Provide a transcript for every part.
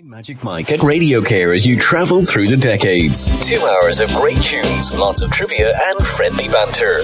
Magic Mike at RadioCare as you travel through the decades. 2 hours of great tunes, lots of trivia and friendly banter.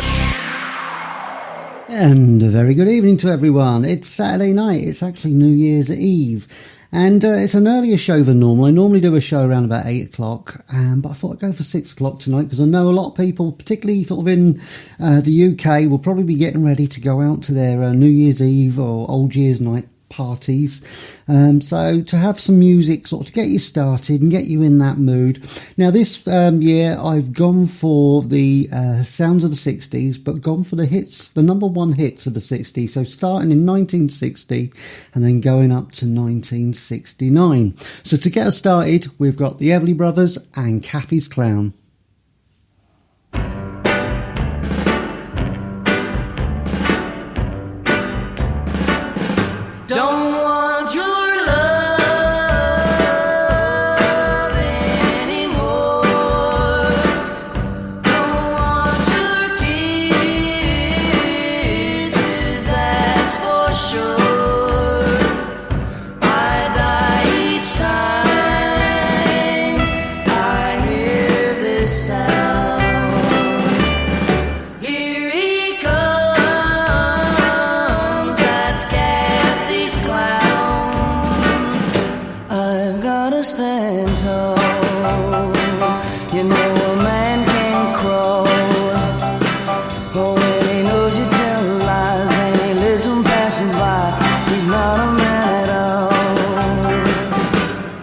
And a very good evening to everyone. It's Saturday night. It's actually New Year's Eve. And it's an earlier show than normal. I normally do a show around about 8 o'clock, but I thought I'd go for 6 o'clock tonight because I know a lot of people, particularly sort of in the UK, will probably be getting ready to go out to their New Year's Eve or Old Year's Night parties. So to have some music sort of to get you started and get you in that mood. Now this year I've gone for the sounds of the 60s, but gone for the hits, the number one hits of the 60s. So starting in 1960 and then going up to 1969. So to get us started, we've got the Everly Brothers and Kathy's Clown. Don't want your love anymore. Don't want your kisses, that's for sure. I die each time I hear this sound. Here he comes, that's Kathy's clown. I've gotta stand tall. You know a man can crawl. Oh, when he knows you tell lies and he lives on passing by, he's not a man at all.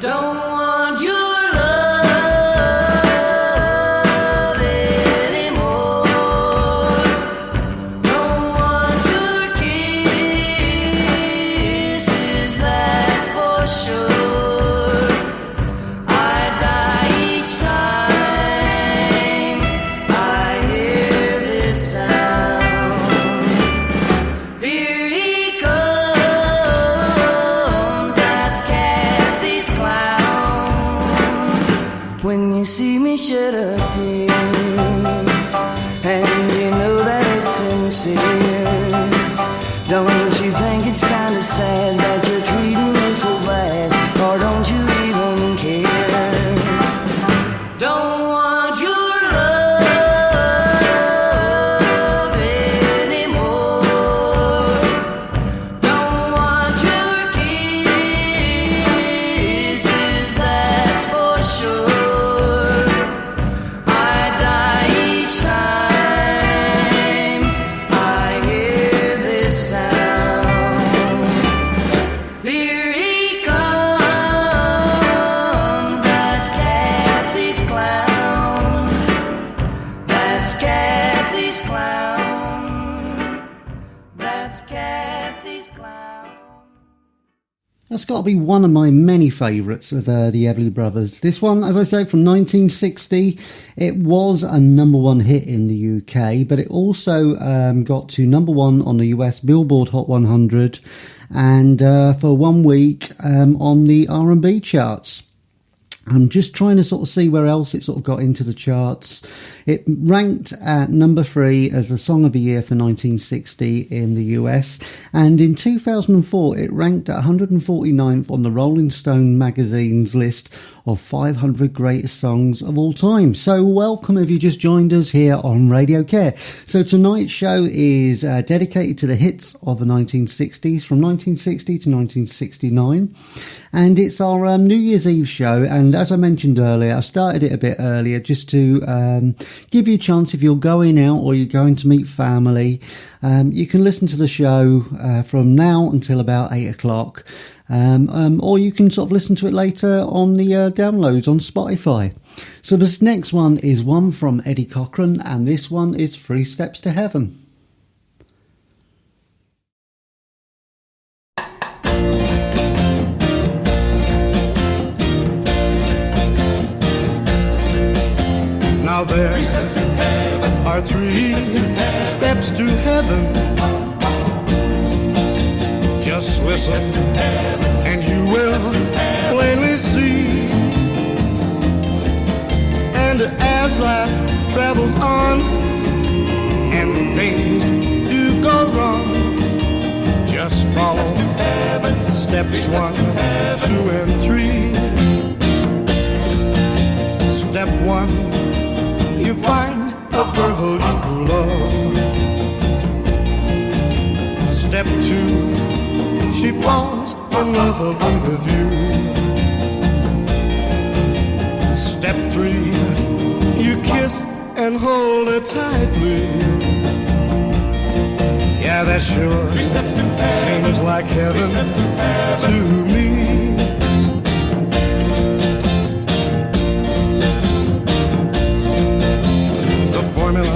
Don't want your love anymore. Don't want your kisses, that's for sure. I die each time I hear this sound. Here he comes, that's Kathy's clown. When you see me shed a tear, and you know that it's sincere, don't you think it's kind of sad that you're treating me so bad, or don't you even care? Don't want your love anymore. Don't want your kisses, that's for sure. I die each time I hear this sound. Here he comes, that's Kathy's clown. That's Kathy's clown. That's Kathy's clown. That's got to be one of my many favourites of the Everly Brothers. This one, as I said, from 1960. It was a number one hit in the UK, but it also got to number one on the US Billboard Hot 100 and for 1 week on the R&B charts. I'm just trying to sort of see where else it sort of got into the charts. It ranked at number 3 as the Song of the Year for 1960 in the US. And in 2004, it ranked at 149th on the Rolling Stone magazine's list of 500 greatest songs of all time. So welcome if you just joined us here on Radio Care. So tonight's show is dedicated to the hits of the 1960s, from 1960 to 1969. And it's our New Year's Eve show. And as I mentioned earlier, I started it a bit earlier just to give you a chance if you're going out or you're going to meet family. You can listen to the show from now until about 8 o'clock. Or you can sort of listen to it later on the downloads on Spotify. So this next one is one from Eddie Cochran, and this one is 3 Steps to Heaven. Now there are 3 steps to heaven. Just listen and you will plainly see. And as life travels on and things do go wrong, just follow steps 1, 2, and 3. Step 2, she falls in love with you. Step 3, you kiss and hold her tightly. Yeah, that sure seems like heaven to me. The formula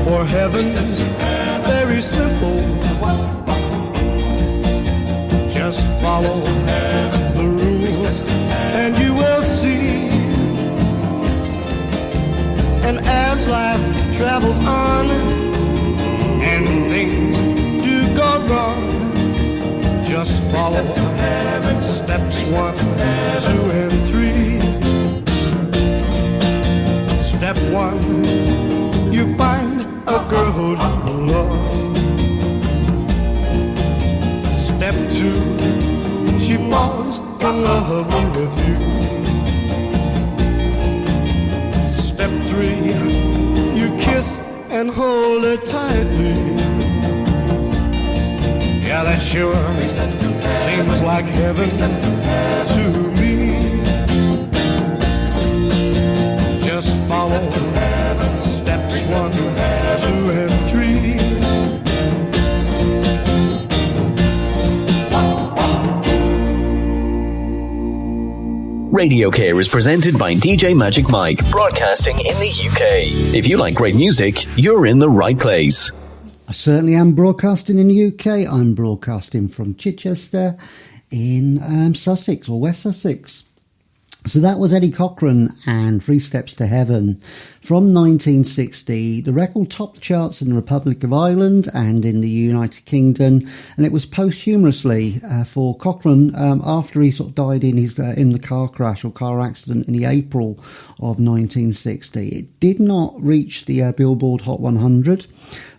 for heaven's very simple. Just follow the rules and you will see. And as life travels on and things do go wrong, just follow steps 1, 2, and 3. Step 1, you find a girl you love. Step 2, she falls in love with you. Step 3, you kiss and hold her tightly. Yeah, that sure seems like heaven to me. Just follow steps 1, 2, and 3. Radio Care is presented by DJ Magic Mike, broadcasting in the UK. If you like great music, you're in the right place. I certainly am broadcasting in the UK. I'm broadcasting from Chichester in Sussex, or West Sussex. So that was Eddie Cochran and 3 Steps to Heaven from 1960. The record topped the charts in the Republic of Ireland and in the United Kingdom, and it was posthumously for Cochran after he sort of died in his in the car crash or car accident in the April of 1960. It did not reach the Billboard Hot 100.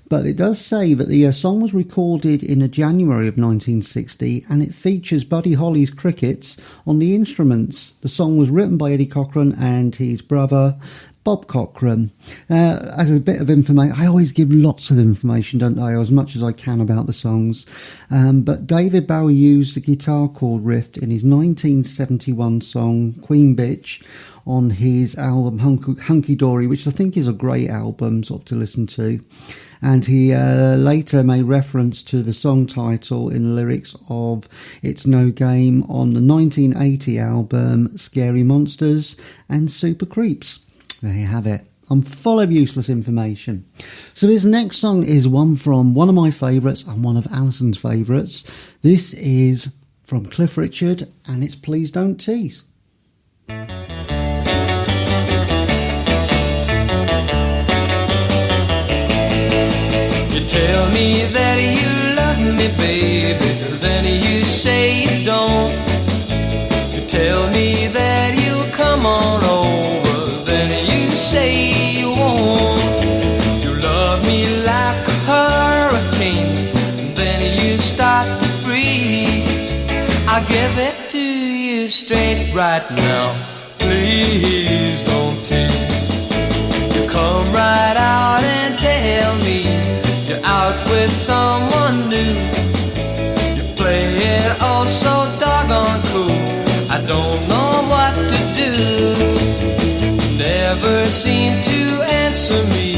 But it does say that the song was recorded in January of 1960 and it features Buddy Holly's crickets on the instruments. The song was written by Eddie Cochran and his brother Bob Cochran. As a bit of information, I always give lots of information, don't I, as much as I can about the songs. But David Bowie used the guitar chord riff in his 1971 song Queen Bitch on his album Hunky Dory, which I think is a great album sort of to listen to. And he later made reference to the song title in the lyrics of It's No Game on the 1980 album Scary Monsters and Super Creeps. There you have it. I'm full of useless information. So this next song is one from one of my favourites and one of Alison's favourites. This is from Cliff Richard and it's Please Don't Tease. Tell me that you love me, baby, then you say you don't. You tell me that you'll come on over, then you say you won't. You love me like a hurricane, then you start to freeze. I give it to you straight right now, please don't tease. You come right out and tell me you're out with someone new. You play it all so doggone cool. I don't know what to do. Never seem to answer me.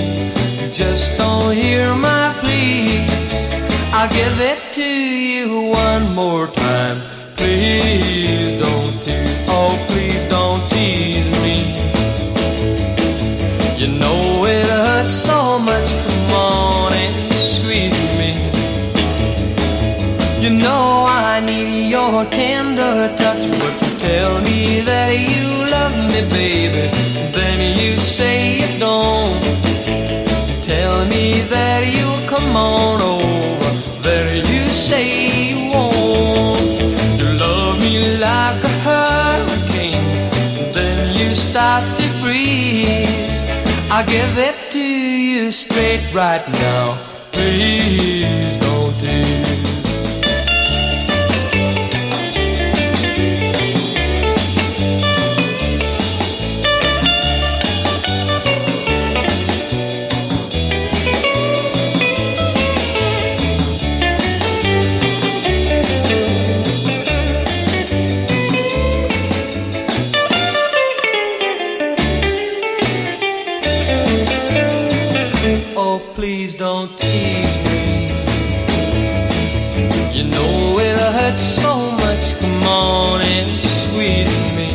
You just don't hear my pleas. I'll give it to you one more time. Please don't tease. Oh, please don't tease me. You know it hurts so much. Come on and squeeze me. You know I need your tender touch, but you tell me that you love me, baby, then you say you don't. You tell me that you'll come on over, then you say you won't. You love me like a hurricane, then you start to freeze. I give it to you straight right now, please don't tease. please don't tease me. You know it hurts so much, come on and squeeze me.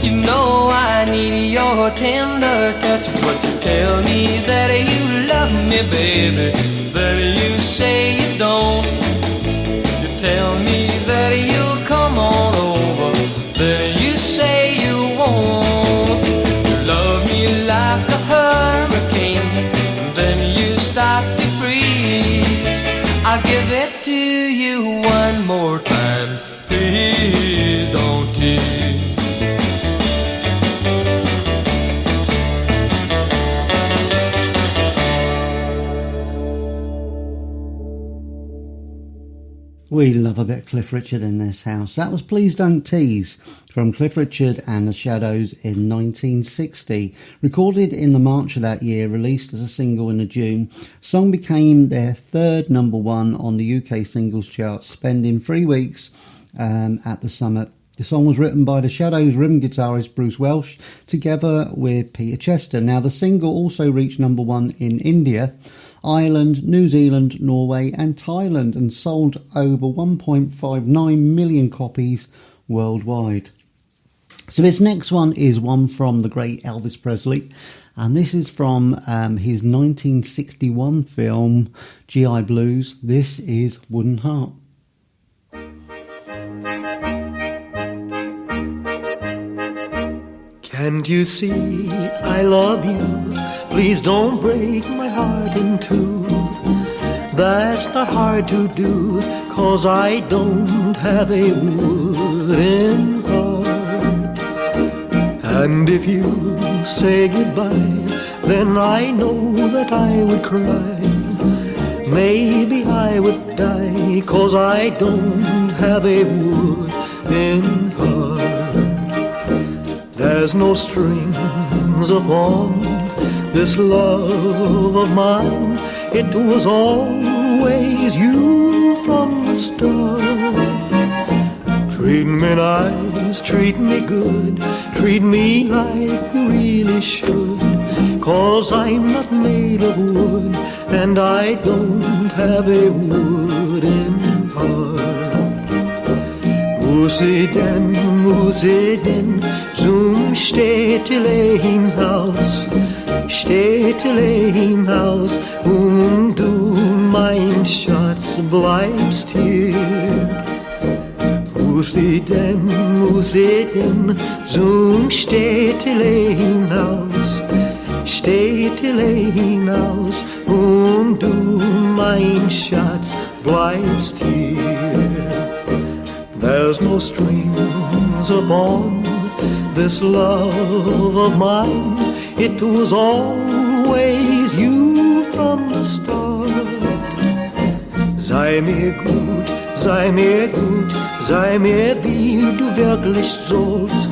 You know I need your tender touch, but you tell me that you love me, baby, but you say you don't. You tell me that you'll come on over, but you say you won't. You love me like a hurricane, and then you start to freeze. I'll give it to you one more time, please don't tease. We love a bit of Cliff Richard in this house. That was Please Don't Tease from Cliff Richard and the Shadows in 1960. Recorded in the March of that year, released as a single in the June. Song became their third number one on the UK singles chart, spending 3 weeks at the summit. The song was written by the Shadows rhythm guitarist Bruce Welch together with Peter Chester. Now the single also reached number one in India, Ireland, New Zealand, Norway and Thailand, and sold over 1.59 million copies worldwide. So this next one is one from the great Elvis Presley, and this is from his 1961 film GI Blues. This is Wooden Heart. Can't you see I love you? Please don't break my heart in two. That's not hard to do, 'cause I don't have a wooden heart. And if you say goodbye, then I know that I would cry. Maybe I would die, 'cause I don't have a wooden heart. There's no strings upon this love of mine. It was always you from the start. Treat me nice, treat me good, treat me like you really should, 'cause I'm not made of wood, and I don't have a wooden heart. Musiden, zum Städtlein-Haus, Städtlein-Haus, und du, mein Schatz, bleibst hier. Musiden, zum Städtlein-Haus, Städtlein-Haus, und du, mein Schatz, bleibst hier. There's no strings upon this love of mine. It was always you from the start. Sei mir gut, sei mir gut, sei mir wie du wirklich sollst,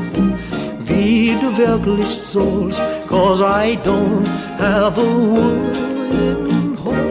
wie du wirklich sollst, 'cause I don't have a wooden heart.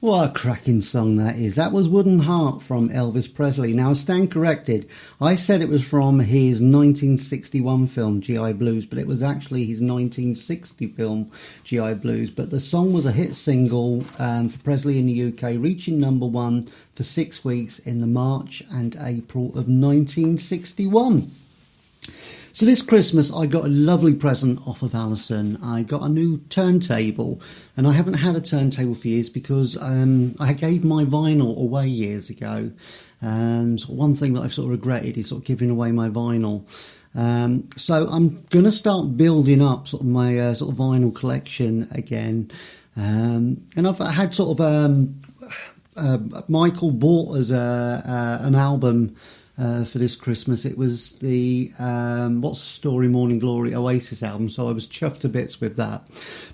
What a cracking song that is. That was Wooden Heart from Elvis Presley. Now, I stand corrected. I said it was from his 1961 film, GI Blues, but it was actually his 1960 film, GI Blues. But the song was a hit single for Presley in the UK, reaching number one for 6 weeks in the March and April of 1961. So this Christmas I got a lovely present off of Alison. I got a new turntable, and I haven't had a turntable for years because I gave my vinyl away years ago, and one thing that I've sort of regretted is sort of giving away my vinyl. So I'm going to start building up sort of my sort of vinyl collection again, and I've had sort of Michael bought us an album for this Christmas. It was the What's the Story Morning Glory Oasis album, so I was chuffed to bits with that.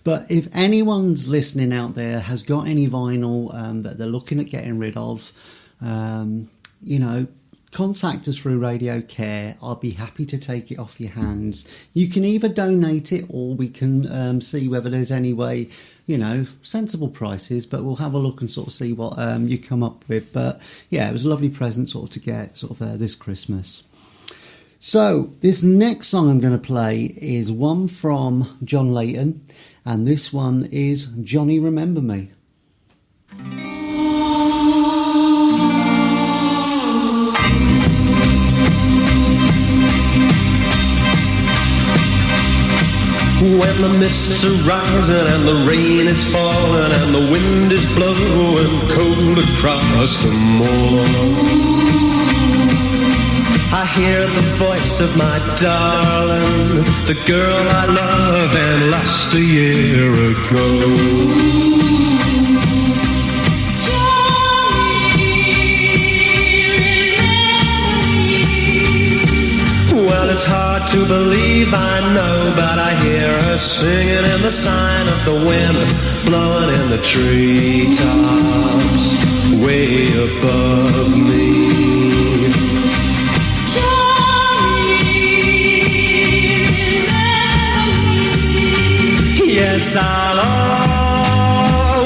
But if anyone's listening out there has got any vinyl that they're looking at getting rid of, you know, contact us through Radio Care. I'll be happy to take it off your hands. You can either donate it, or we can see whether there's any way, you know, sensible prices, but we'll have a look and sort of see what you come up with. But yeah, it was a lovely present sort of to get sort of this Christmas. So, this next song I'm going to play is one from John Layton, and this one is Johnny Remember Me. When the mists are rising and the rain is falling and the wind is blowing cold across the moor, I hear the voice of my darling, the girl I love and lost a year ago. Well, it's hard to believe, I know, but I hear her singing in the sign of the wind, blowing in the treetops, way above me. Johnny, yes, I'll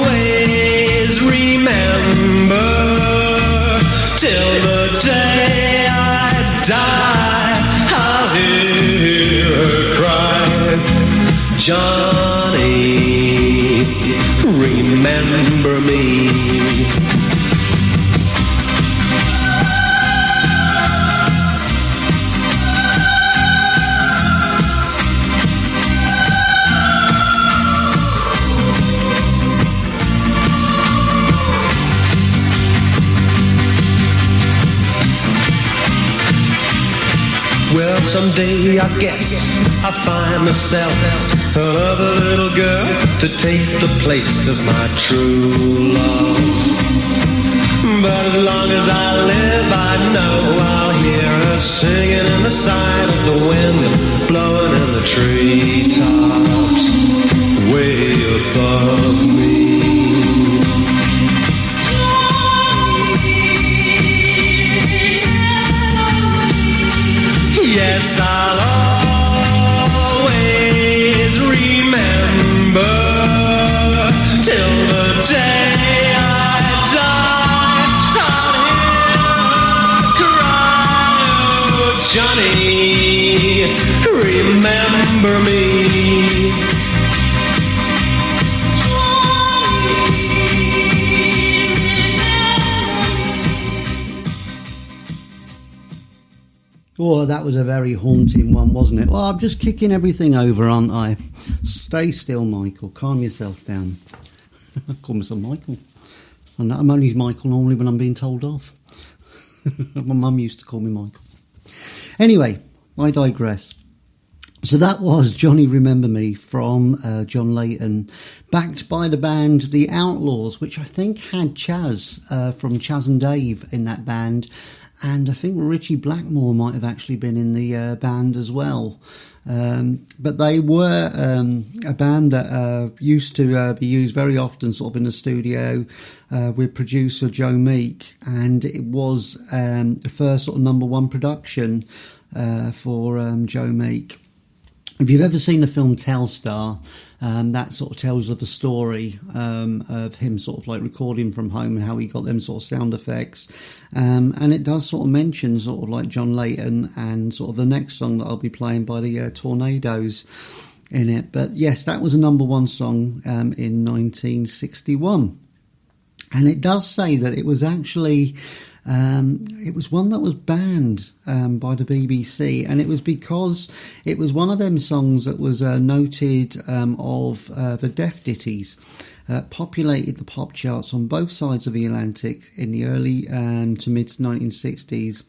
always remember till the day I die. Johnny, remember me. Well, someday I guess I'll find myself another little girl to take the place of my true love. But as long as I live, I know I'll hear her singing in the side of the wind, blowing in the treetops, way above me. Yes, I'll always remember till the day I die. I'll hear her cry, oh, Johnny, remember me. Oh, that was a very haunting one, wasn't it? Well, I'm just kicking everything over, aren't I? Stay still, Michael. Calm yourself down. I call myself Michael. And I'm only Michael normally when I'm being told off. My mum used to call me Michael. Anyway, I digress. So that was Johnny Remember Me from John Layton, backed by the band The Outlaws, which I think had Chaz from Chaz and Dave in that band. And I think Richie Blackmore might have actually been in the band as well. But they were a band that used to be used very often sort of in the studio with producer Joe Meek. And it was the first sort of #1 production for Joe Meek. If you've ever seen the film Telstar, that sort of tells of the story of him sort of like recording from home and how he got them sort of sound effects. And it does sort of mention sort of like John Layton and sort of the next song that I'll be playing by the Tornadoes in it. But yes, that was a #1 song in 1961. And it does say that it was actually... it was one that was banned by the BBC, and it was because it was one of them songs that was noted of the deaf ditties. Populated the pop charts on both sides of the Atlantic in the early to mid-1960s.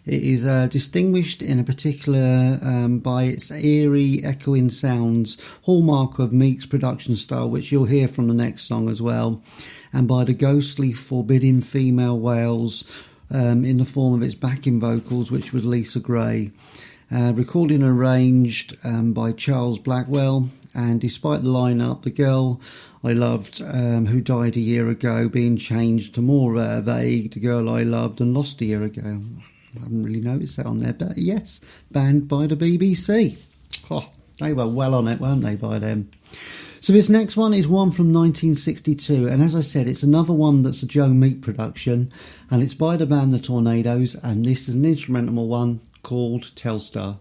It is distinguished in a particular by its eerie, echoing sounds, hallmark of Meek's production style, which you'll hear from the next song as well, and by the ghostly, forbidding female wails in the form of its backing vocals, which was Lisa Gray. Recorded and arranged by Charles Blackwell, and despite the lineup, the girl I loved, who died a year ago, being changed to more vague, the girl I loved and lost a year ago. I haven't really noticed that on there, but yes, banned by the BBC. Oh, they were well on it, weren't they, by then? So this next one is one from 1962, and as I said, it's another one that's a Joe Meek production, and it's by the band The Tornadoes, and this is an instrumental one called Telstar.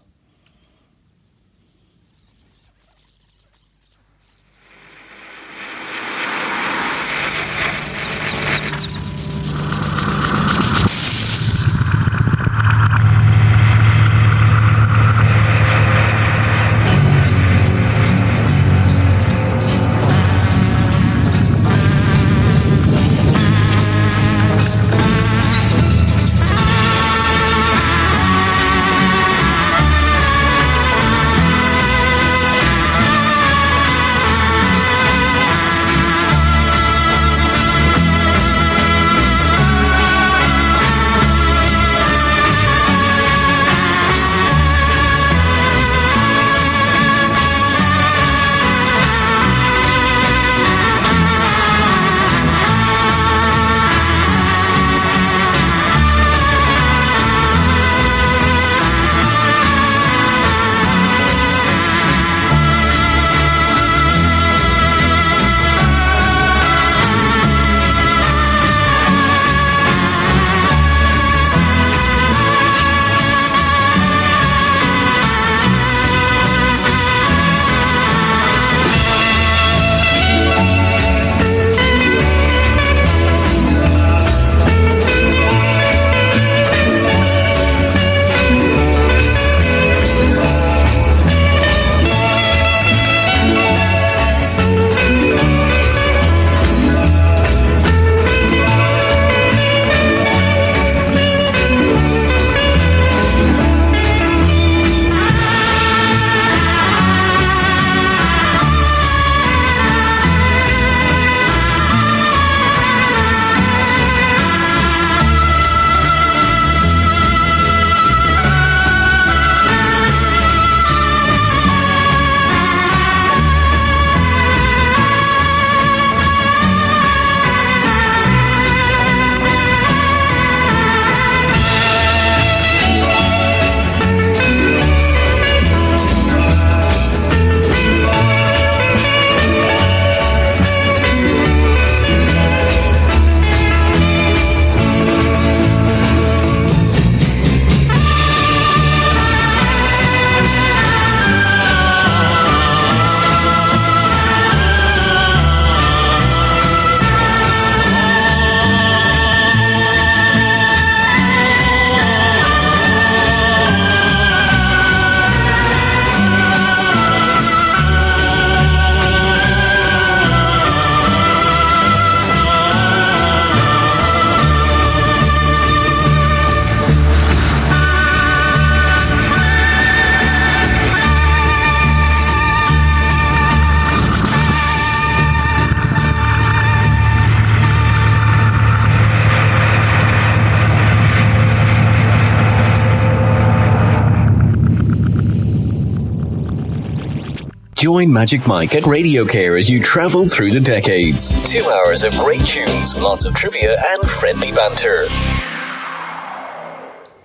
Join Magic Mike at RadioCare as you travel through the decades. 2 hours of great tunes, lots of trivia and friendly banter.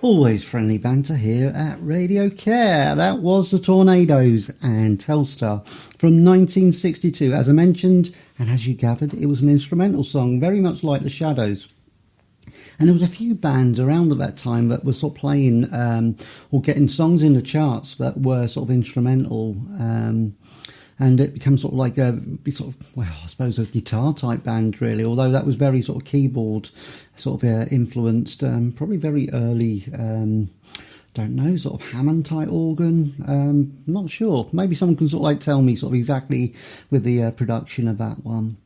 Always friendly banter here at Radio Care. That was the Tornadoes and Telstar from 1962. As I mentioned, and as you gathered, it was an instrumental song, very much like the Shadows. And there was a few bands around at that time that were sort of playing or getting songs in the charts that were sort of instrumental. And it becomes sort of like I suppose a guitar type band really, although that was very sort of keyboard sort of influenced, probably very early, don't know, sort of Hammond type organ, not sure. Maybe someone can sort of like tell me sort of exactly with the production of that one.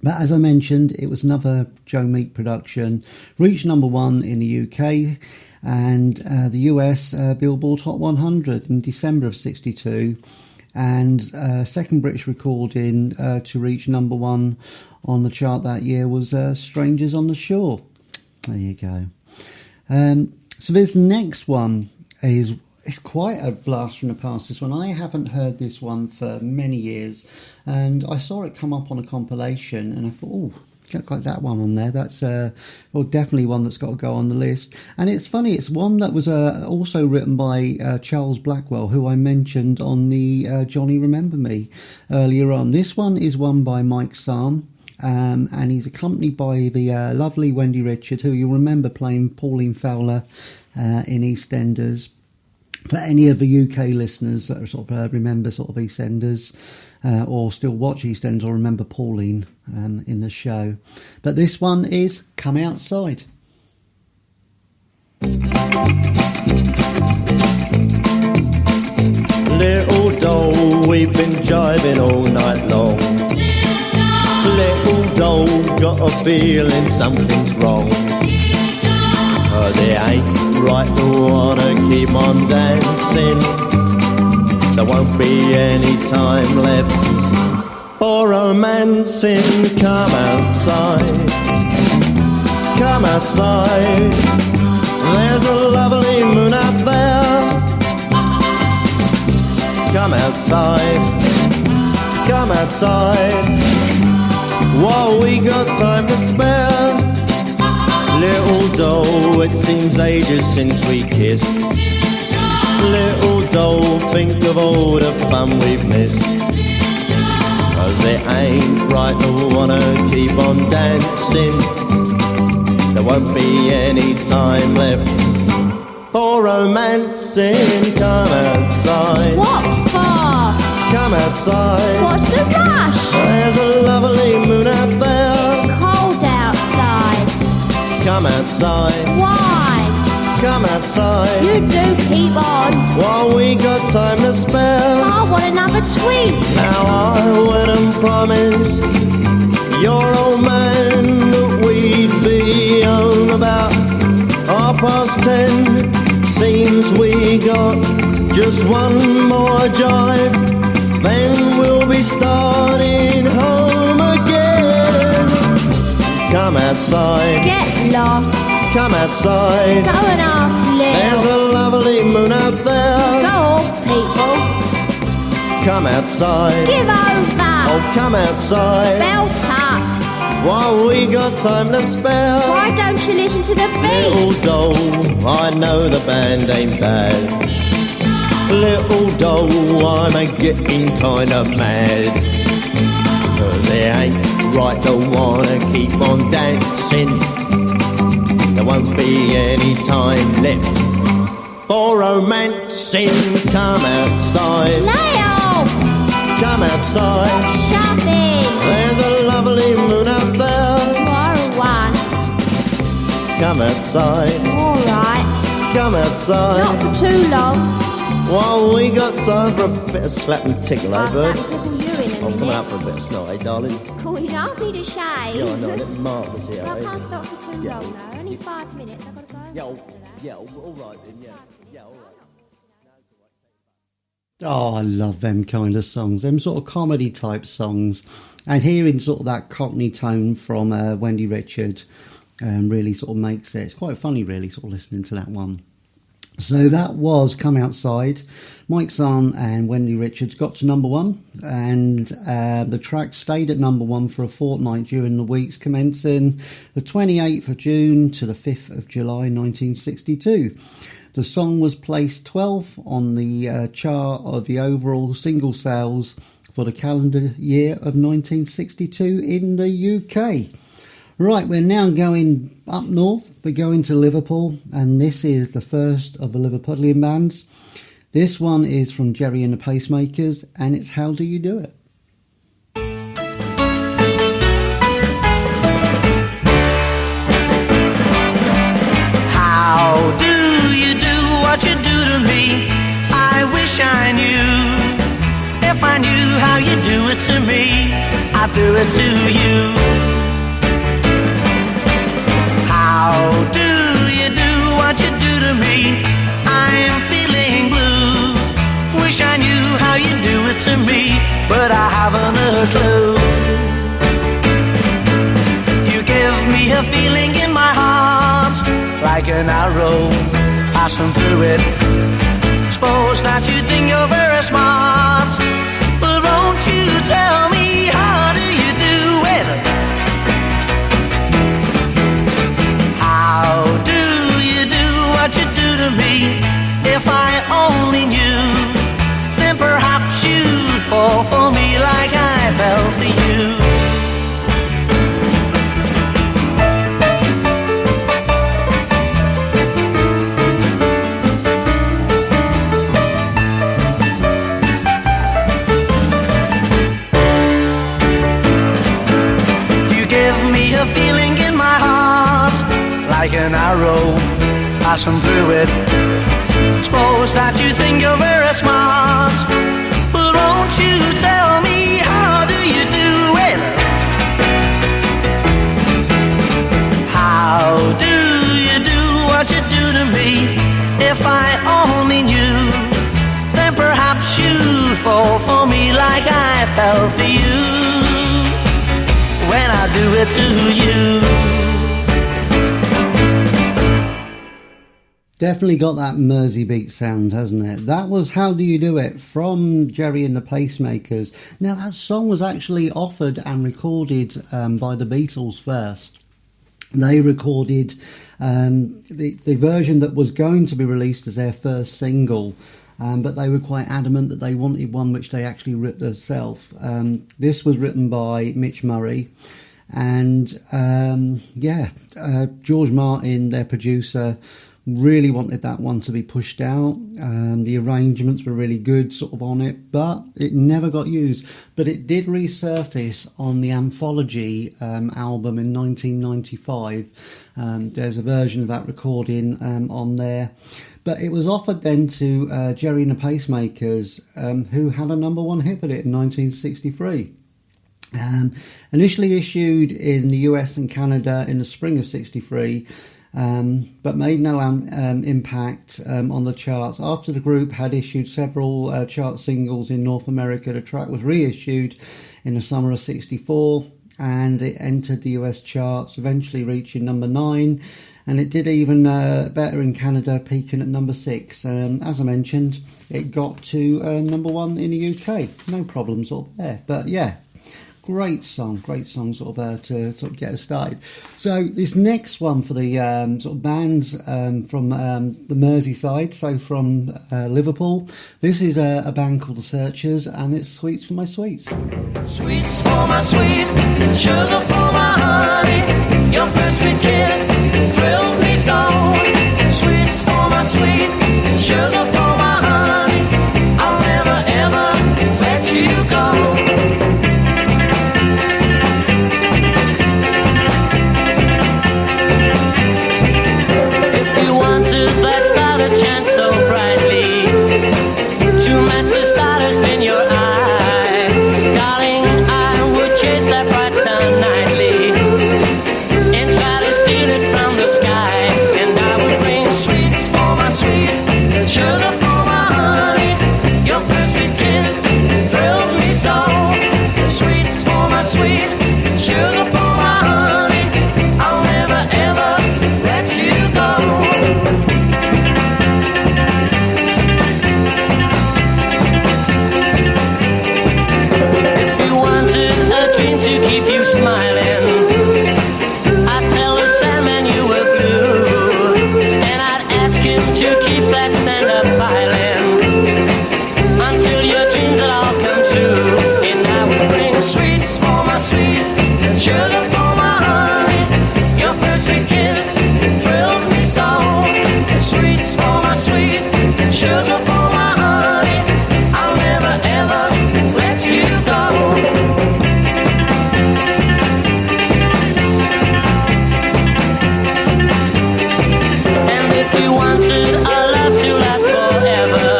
But as I mentioned, it was another Joe Meek production, reached #1 in the UK and the US Billboard Hot 100 in December of 62. And second British recording to reach #1 on the chart that year was Strangers on the Shore. There you go. So this next one it's quite a blast from the past, this one. I haven't heard this one for many years, and I saw it come up on a compilation, and I thought, oh, got that one on there. That's definitely one that's got to go on the list. And it's funny, it's one that was also written by Charles Blackwell, who I mentioned on the Johnny Remember Me earlier on. This one is one by Mike Sam, and he's accompanied by the lovely Wendy Richard, who you'll remember playing Pauline Fowler in EastEnders. For any of the UK listeners that are sort of remember sort of EastEnders or still watch EastEnders or remember Pauline in the show. But this one is Come Outside. Little doll, we've been jiving all night long. Little doll, got a feeling something's wrong. Cause it ain't right to wanna keep on dancing. There won't be any time left for romancing. Come outside, come outside. There's a lovely moon out there. Come outside, come outside. While we got time to spare. Little doll, it seems ages since we kissed. Little doll, think of all the fun we've missed. Cause it ain't right to wanna keep on dancing. There won't be any time left for romancing. Come outside. What for? Come outside. What's the rush? There's a lovely moon out there. It's cold outside. Come outside. Why? Come outside. You do keep on. While we got time to spare. I want another twist. Now I went and promised your old man that we'd be home about 10:30. Seems we got just one more drive, then we'll be starting home again. Come outside. Get lost. Come outside. Go and ask Lil. There's a lovely moon out there. Go off, people. Come outside. Give over. Oh, come outside. Belt up. While we got time to spare. Why don't you listen to the Little beats? doll, I know the band ain't bad. Little doll, I'm a-getting kinda mad. Cause it ain't right to wanna keep on dancing. There won't be any time left for romancing. Come outside. Lay off. Come outside. Shove it. There's a lovely moon out there. You are a one. Come outside. Alright. Come outside. Not for too long. While we got time for a bit of slap and tickle, I'll eh, slap bird? and tickle you in a I'm coming minute. out for a bit of snot, eh, darling? Cool, you don't need a shave. Yeah, I know, it's marvellous here, I eh? can't stop for too Yeah. long though. Only 5 minutes. I've got to go. Yeah, all right then, yeah. Yeah, all right. Oh, I love them kind of songs, them sort of comedy type songs. And hearing sort of that Cockney tone from Wendy Richard really sort of makes it. It's quite funny, really, sort of listening to that one. So that was Come Outside. Mike Son and Wendy Richards got to number one, and the track stayed at number one for a fortnight during the weeks commencing the 28th of June to the 5th of July 1962. The song was placed 12th on the chart of the overall single sales for the calendar year of 1962 in the UK. Right, we're now going up north. We're going to Liverpool, and this is the first of the Liverpudlian bands. This one is from Jerry and the Pacemakers, and it's How Do You Do It? How do you do what you do to me? I wish I knew. If I knew how you do it to me, I'd do it to you. How do you do what you do to me? I'm feeling blue. Wish I knew how you do it to me, but I haven't a clue. You give me a feeling in my heart, like an arrow passing through it. Suppose that you think you're very smart, but won't you tell me how do you do it? How do you do what you do to me? If I only knew, then perhaps you'd fall for me like I fell for you. an arrow passing through it. Suppose that you think you're very smart, but won't you tell me how do you do it? How do you do what you do to me? If I only knew, then perhaps you'd fall for me like I fell for you when I do it to you. Definitely got that Mersey beat sound, hasn't it? That was How Do You Do It from Jerry and the Pacemakers. Now, that song was actually offered and recorded by the Beatles first. They recorded the version that was going to be released as their first single, but they were quite adamant that they wanted one which they actually wrote themselves. This was written by Mitch Murray, and George Martin, their producer, really wanted that one to be pushed out. The arrangements were really good sort of on it, but it never got used. But it did resurface on the Anthology album in 1995. There's a version of that recording on there. But it was offered then to Jerry and the Pacemakers, who had a number one hit with it in 1963. Initially issued in the US and Canada in the spring of 63, but made no impact on the charts. After the group had issued several chart singles in North America, the track was reissued in the summer of 64, and it entered the US charts, eventually reaching number 9, and it did even better in Canada, peaking at number 6. As I mentioned, it got to number 1 in the UK. No problem sort of there, but yeah. Great song sort of to sort of get us started. So this next one for the sort of bands from the Merseyside, so from Liverpool, this is a band called The Searchers, and it's Sweets for My Sweets. Sweets for my sweet, sugar for my honey, your first sweet kiss thrills me so. Sweets for my sweet, sugar for my honey, I'll never ever let you go. Sugar for my honey, your first sweet kiss thrills me so. Sweets for my sweet, sugar for my honey, I'll never ever let you go. If you wanted a dream to keep you smiling, I'd tell the Sandman you were blue, and I'd ask him to keep that until your dreams will all come true. And I will bring sweets for my sweet, sugar for my honey, your first sweet kiss thrills me so. Sweets for my sweet, sugar for my honey, I'll never ever let you go. And if you wanted a love to last forever,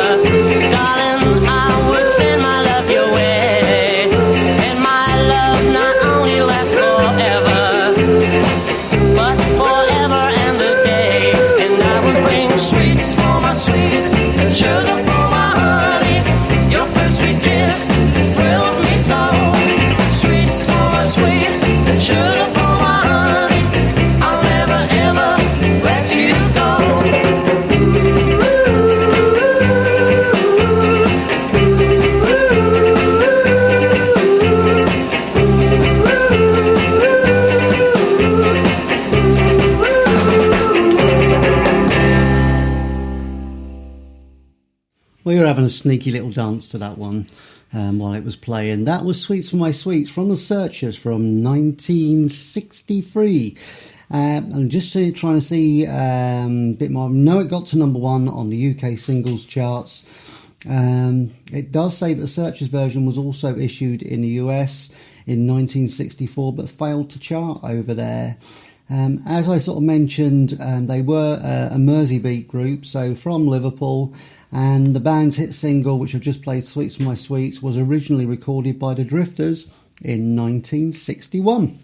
sweets for my sweet, sugar for my honey, your first sweet kiss thrills me so. Sweets for my sweet, sugar for my honey, I'll never ever let you go. We were having a sneaky little dance to that one while it was playing. That was Sweets for My Sweets from The Searchers from 1963. I'm just trying to see a bit more. No, it got to number 1 on the UK singles charts. It does say that The Searchers version was also issued in the US in 1964 but failed to chart over there. As I sort of mentioned, they were a Merseybeat group, so from Liverpool, and the band's hit single, which I've just played, Sweets for My Sweets, was originally recorded by the Drifters in 1961.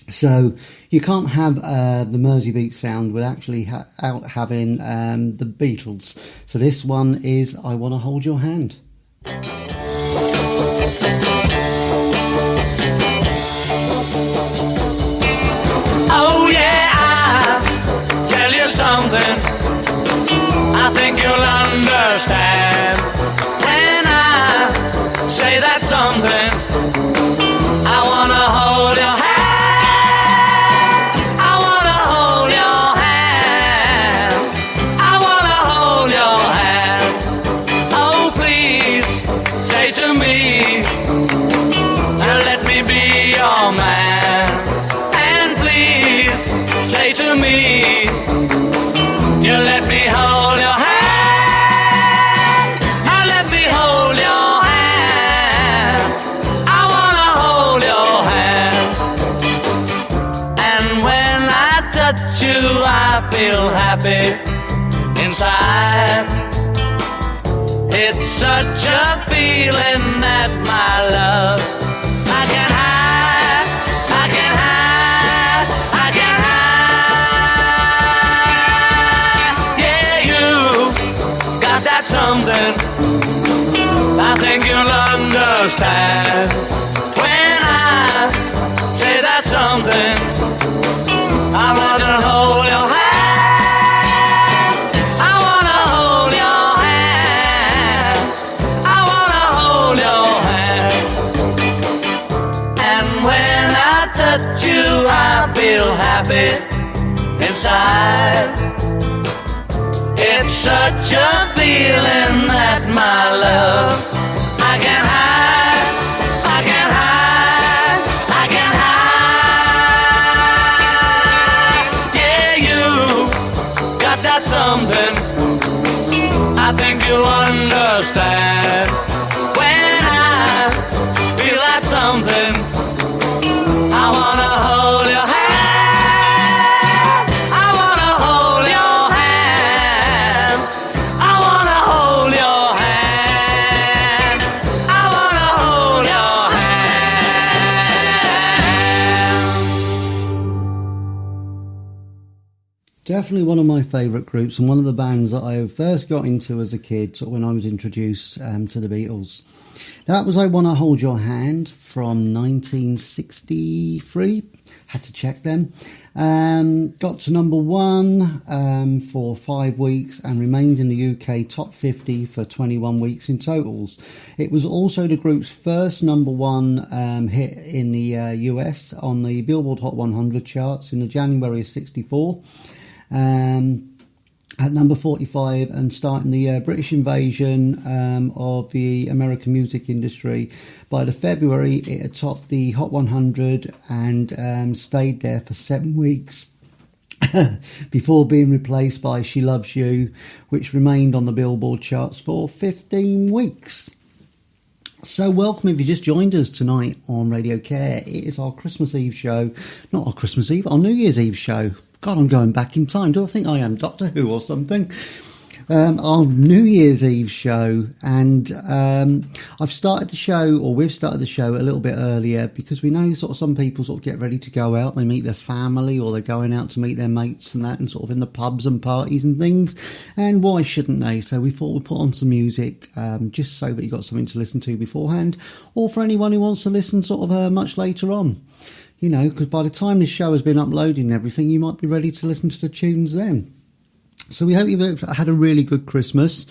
So you can't have the Merseybeat sound without actually having the Beatles. So this one is I Want to Hold Your Hand. Oh yeah, I'll tell you something I think you'll understand when I say that something. I wanna hold your hand. I wanna hold your hand. I wanna hold your hand. Oh please, say to me, let me be your man. And please, say to me, you let me hold your hand. Let me hold your hand. I wanna hold your hand. And when I touch you, I feel happy inside. It's such a feeling that my love I can hide, I can hide, I can hide. Yeah, you got that something I think you'll understand when I say that something. I wanna hold your hand. I wanna hold your hand. I wanna hold your hand. And when I touch you, I feel happy inside. It's such a feeling that my love I can hide, I can hide, I can hide. Yeah, you got that something I think you'll understand when I feel that something. I wanna hold your hand. I wanna hold your hand. I wanna hold your hand. I wanna hold your hand. Definitely one of my favourite groups and one of the bands that I first got into as a kid, sort of when I was introduced to the Beatles. That was I Want to Hold Your Hand from 1963. Had to check them. Got to number 1 for 5 weeks and remained in the UK top 50 for 21 weeks in totals. It was also the group's first number 1 hit in the US on the Billboard Hot 100 charts in the January of 64. At number 45 and starting the British invasion of the American music industry. By the February, it had topped the Hot 100 and stayed there for 7 weeks before being replaced by She Loves You, which remained on the Billboard charts for 15 weeks. So welcome if you just joined us tonight on Radio Care. It is our Christmas Eve show. Not our Christmas Eve, our New Year's Eve show. God, I'm going back in time. Do I think I am Doctor Who or something? Our New Year's Eve show. And I've started the show, or we've started the show a little bit earlier because we know sort of some people sort of get ready to go out. They meet their family or they're going out to meet their mates and that, and sort of in the pubs and parties and things. And why shouldn't they? So we thought we'd put on some music just so that you got something to listen to beforehand, or for anyone who wants to listen sort of much later on. You know, because by the time this show has been uploaded and everything, you might be ready to listen to the tunes then. So we hope you've had a really good Christmas.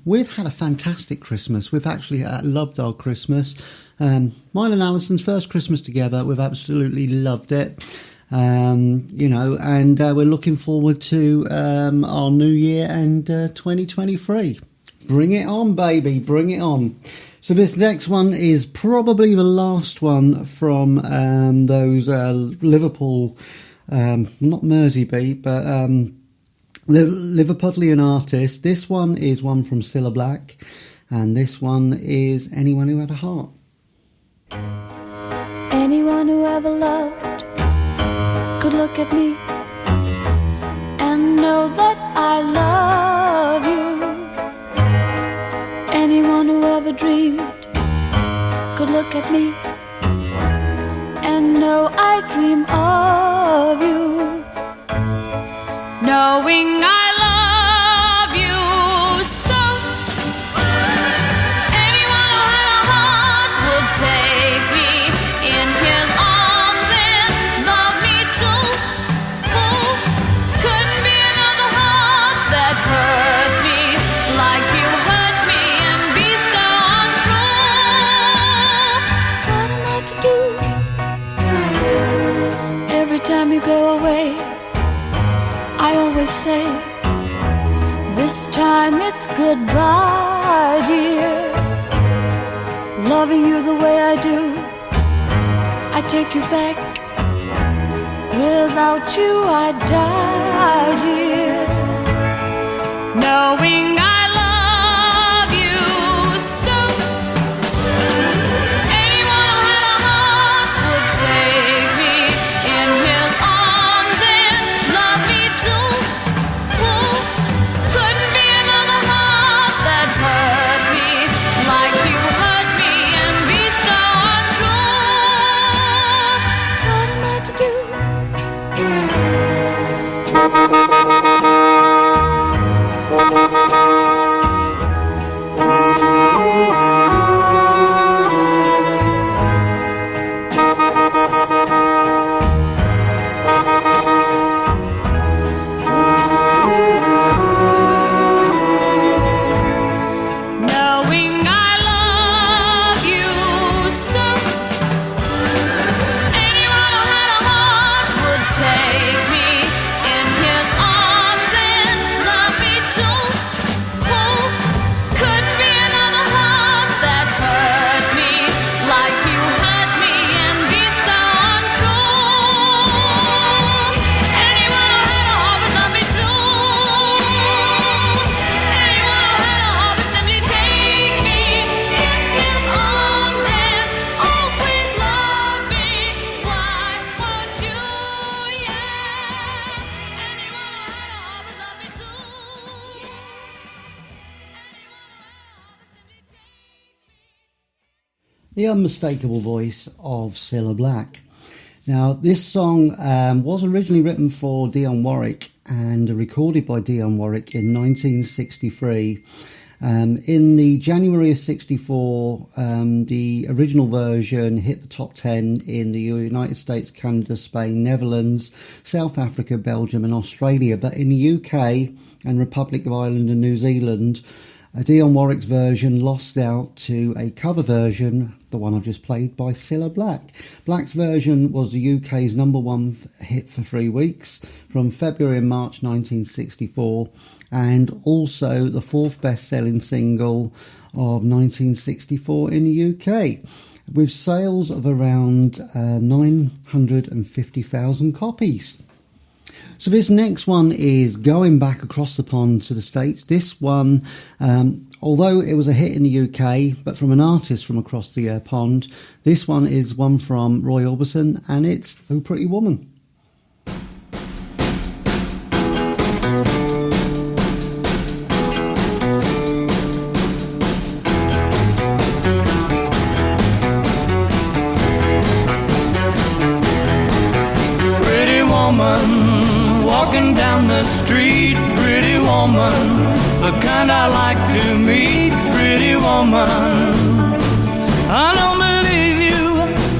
We've had a fantastic Christmas. We've actually loved our Christmas. Mine and Alison's first Christmas together. We've absolutely loved it. You know, and we're looking forward to our new year and 2023. Bring it on, baby. Bring it on. So this next one is probably the last one from those Liverpool, not Merseybeat, but Liverpudlian artists. This one is one from Cilla Black, and this one is Anyone Who Had a Heart. Anyone who ever loved could look at me and know that I love you. Anyone who ever dreamed could look at me and know I dream of you. Knowing I love you so. Anyone who had a heart would take me in his arms and love me too. Ooh, couldn't be another heart that hurt me like you hurt me and be so untrue. What am I to do? Every time you go away, I always say, this time it's goodbye, dear. Loving you the way I do, I take you back. Without you I'd die, dear. Knowing I love you so. Anyone who had a heart would take me in his arms and love me too. Ooh, couldn't be another heart that hurt me like you hurt me and be so untrue. What am I to do? Knowing I love you so. Anyone who had a heart would take me in his arms and love me too. Ooh, couldn't be another heart that hurt me like you hurt me and be so untrue. Anyone who had a heart would love me too. Anyone who had a heart would simply take me in his arms and always love me. Why won't you? Yeah. Anyone who had a heart would love me too. The unmistakable voice of Cilla Black. Now, this song was originally written for Dionne Warwick and recorded by Dionne Warwick in 1963. In the January of 64, the original version hit the top 10 in the United States, Canada, Spain, Netherlands, South Africa, Belgium and Australia. But in the UK and Republic of Ireland and New Zealand, Dionne Warwick's version lost out to a cover version, the one I've just played, by Cilla Black. Black's version was the UK's #1 hit for 3 weeks, from February and March 1964, and also the 4th best-selling single of 1964 in the UK, with sales of around 950,000 copies. So this next one is going back across the pond to the States. This one, although it was a hit in the UK, but from an artist from across the pond, this one is one from Roy Orbison, and it's Oh Pretty Woman. Pretty woman walking down the street, pretty woman, the kind I like to meet, pretty woman. I don't believe you,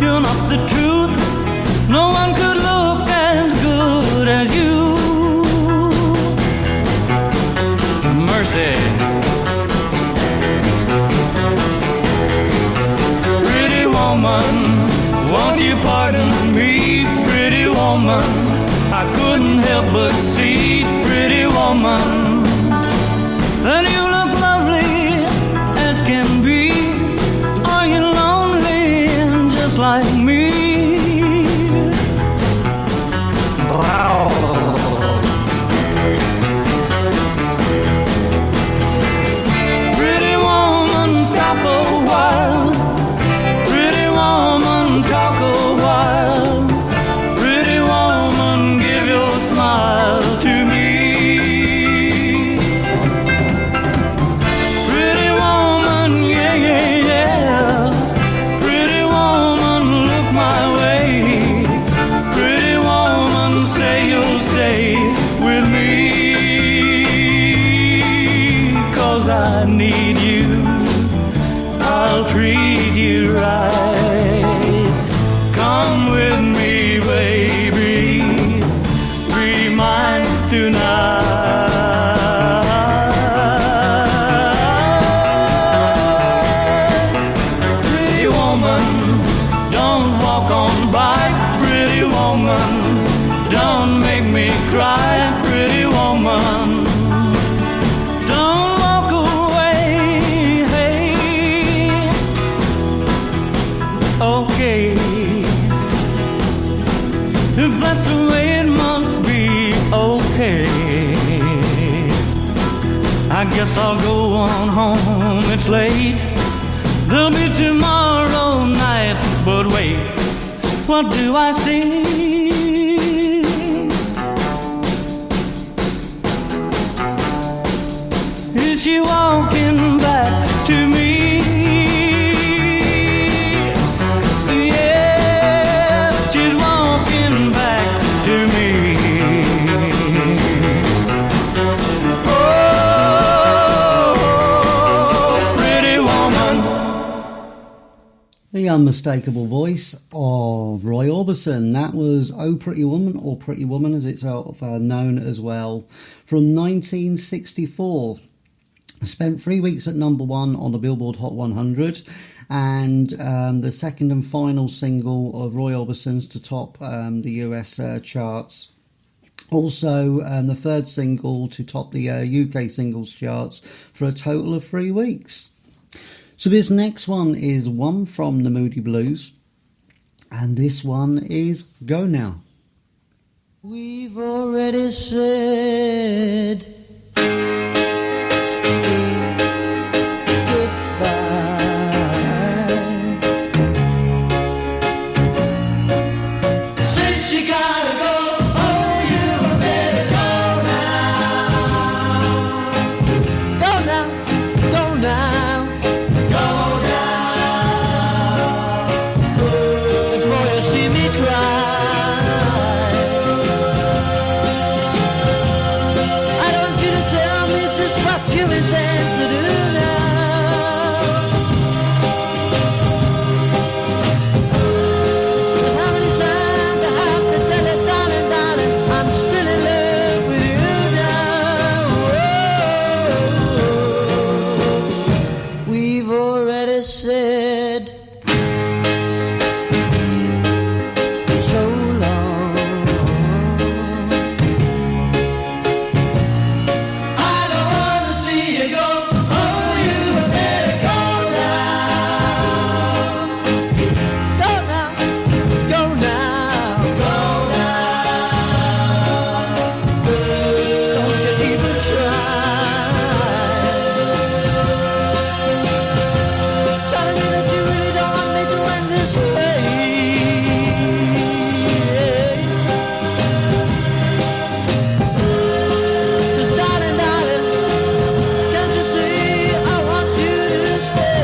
you're not the truth. No one could look as good as you. Mercy. Pretty woman, won't you pardon me, pretty woman? I couldn't help but see, pretty woman, that you look lovely as can be. Are you lonely just like me? Wow. Pretty woman, stop a while. Pretty woman, talk a while. Pretty woman, stay with me? 'Cause I need you, I'll treat you right. Come with me, baby, be mine tonight. Pretty woman, don't walk on by. Pretty woman, don't make me cry. Pretty woman, don't walk away. Hey, okay, if that's the way it must be, okay. I guess I'll go on home, it's late. There'll be tomorrow night, but wait, what do I see? Is she walking back to me? Yeah, she's walking back to me. Oh, pretty woman. The unmistakable voice of Roy Orbison. That was Oh Pretty Woman, or Pretty Woman as it's known as well, from 1964. Spent 3 weeks at number one on the Billboard Hot 100, and the second and final single of Roy Orbison's to top the US charts. Also, the third single to top the UK singles charts for a total of 3 weeks. So this next one is one from the Moody Blues, and this one is Go Now. We've already said goodbye. Since you gotta go, oh, you better go now. Go now, go now, go now. Before you see me cry. I don't want you to tell me just what you intend to do now. 'Cause how many times I have to tell you, darling, darling, I'm still in love with you now. Oh, we've already said so long. I don't wanna see you go. Oh, you better go now. Go now, go now, go now. Don't you even try. Telling me that you really don't want me to end this way. Darling, darling, can't you see I want you to stay?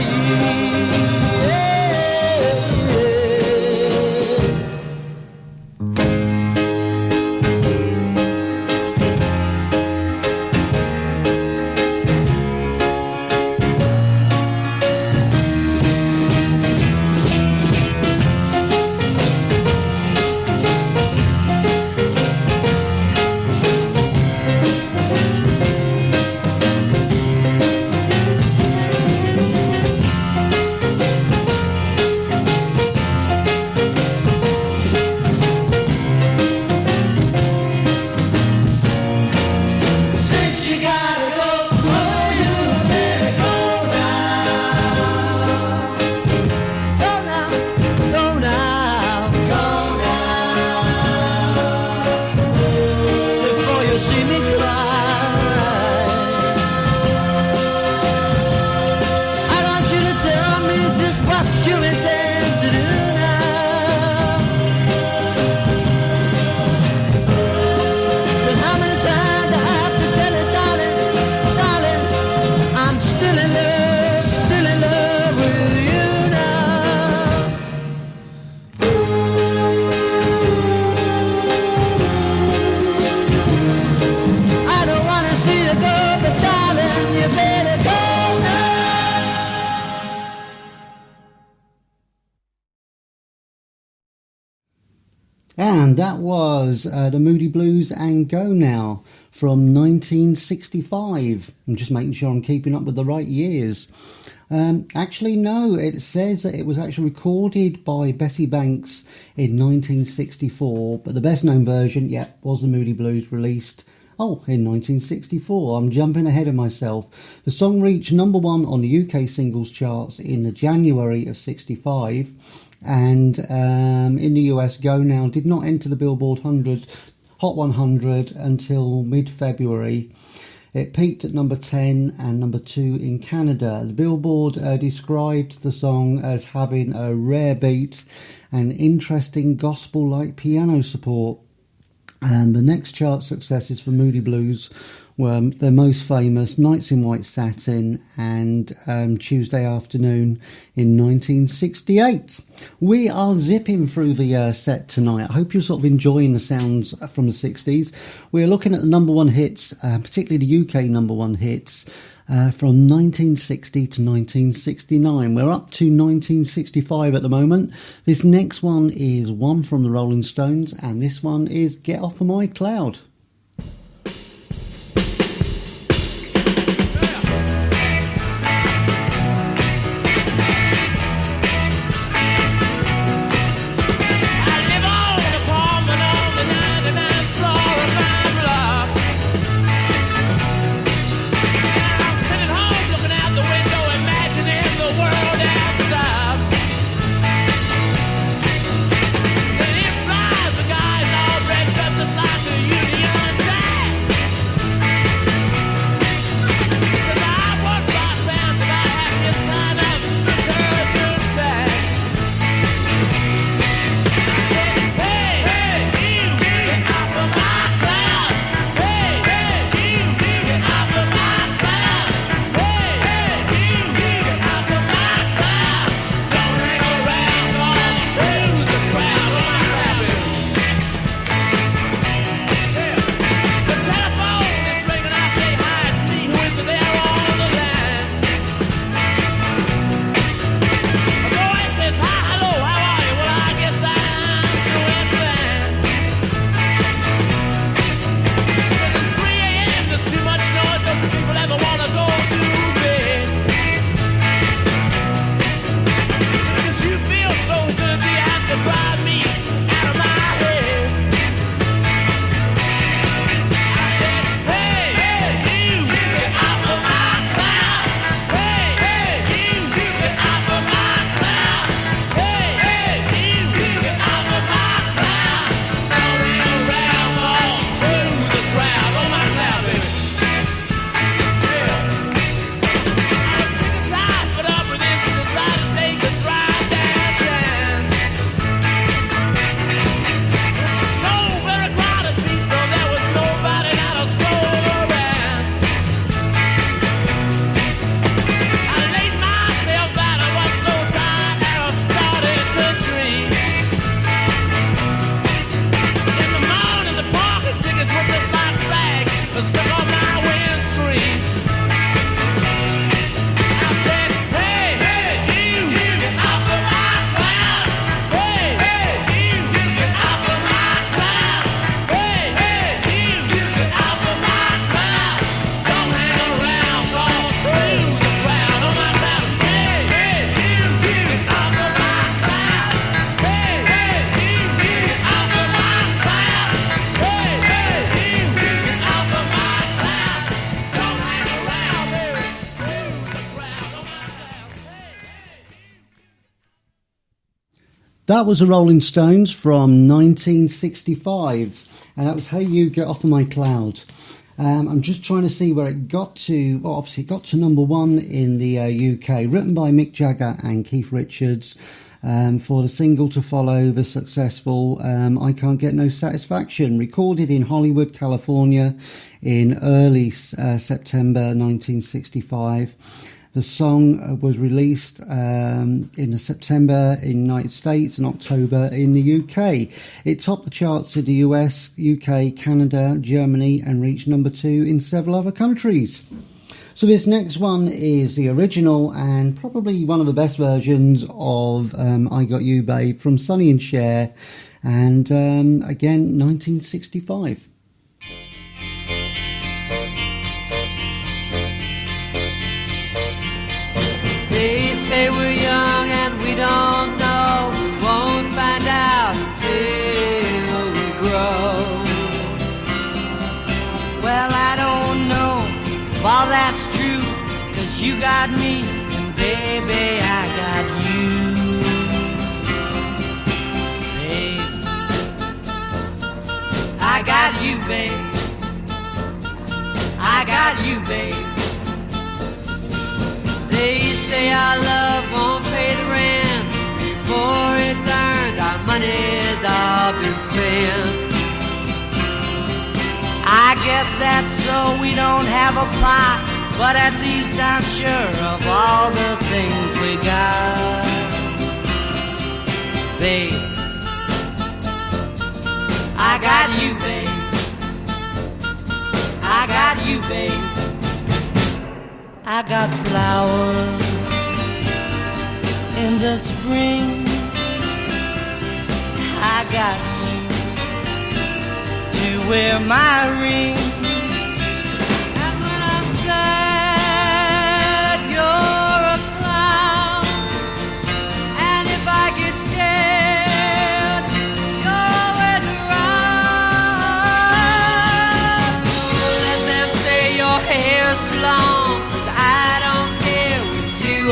Since you gotta go, oh, you better go now. Go now, go now, go now. Before you see me cry. I don't want you to tell me just what you intend to do now. 'Cause how many times I have to tell you, darling, darling, I'm still in love with you now. And that was the Moody Blues and Go Now from 1965. I'm just making sure I'm keeping up with the right years. Actually, no, it says that it was actually recorded by Bessie Banks in 1964, but the best known version, was the Moody Blues, released in 1964. I'm jumping ahead of myself. The song reached number 1 on the UK singles charts in January of 65, and in the US, Go Now did not enter the Billboard Hot 100 until mid-February. It peaked at number 10 and number 2 in Canada. The Billboard described the song as having a rare beat and interesting gospel-like piano support. And the next chart successes for Moody Blues were their most famous Nights in White Satin and Tuesday Afternoon in 1968. We are zipping through the set tonight. I hope you're sort of enjoying the sounds from the 60s. We're looking at the number 1 hits, particularly the UK number 1 hits, from 1960 to 1969. We're up to 1965 at the moment. This next one is one from the Rolling Stones, and this one is Get Off of My Cloud. That was the Rolling Stones from 1965, and that was Hey You, Get Off of My Cloud. I'm just trying to see where it got to. Well, obviously it got to number 1 in the UK, written by Mick Jagger and Keith Richards, for the single to follow the successful I Can't Get No Satisfaction, recorded in Hollywood, California in early September 1965. The song was released in September in the United States and October in the UK. It topped the charts in the US, UK, Canada, Germany, and reached number 2 in several other countries. So this next one is the original and probably one of the best versions of I Got You Babe from Sonny and Cher. And again, 1965. They say we're young and we don't know. We won't find out until we grow. Well, I don't know if all that's true, 'cause you got me and baby I got you. Babe, I got you, babe. I got you, babe. They say our love won't pay the rent before it's earned. Our money's all been spent. I guess that's so we don't have a pot, but at least I'm sure of all the things we got. Babe, I got you, babe. I got you, babe. I got flowers in the spring. I got you to wear my ring. And when I'm sad, you're a clown. And if I get scared, you're always around. Don't let them say your hair's too long.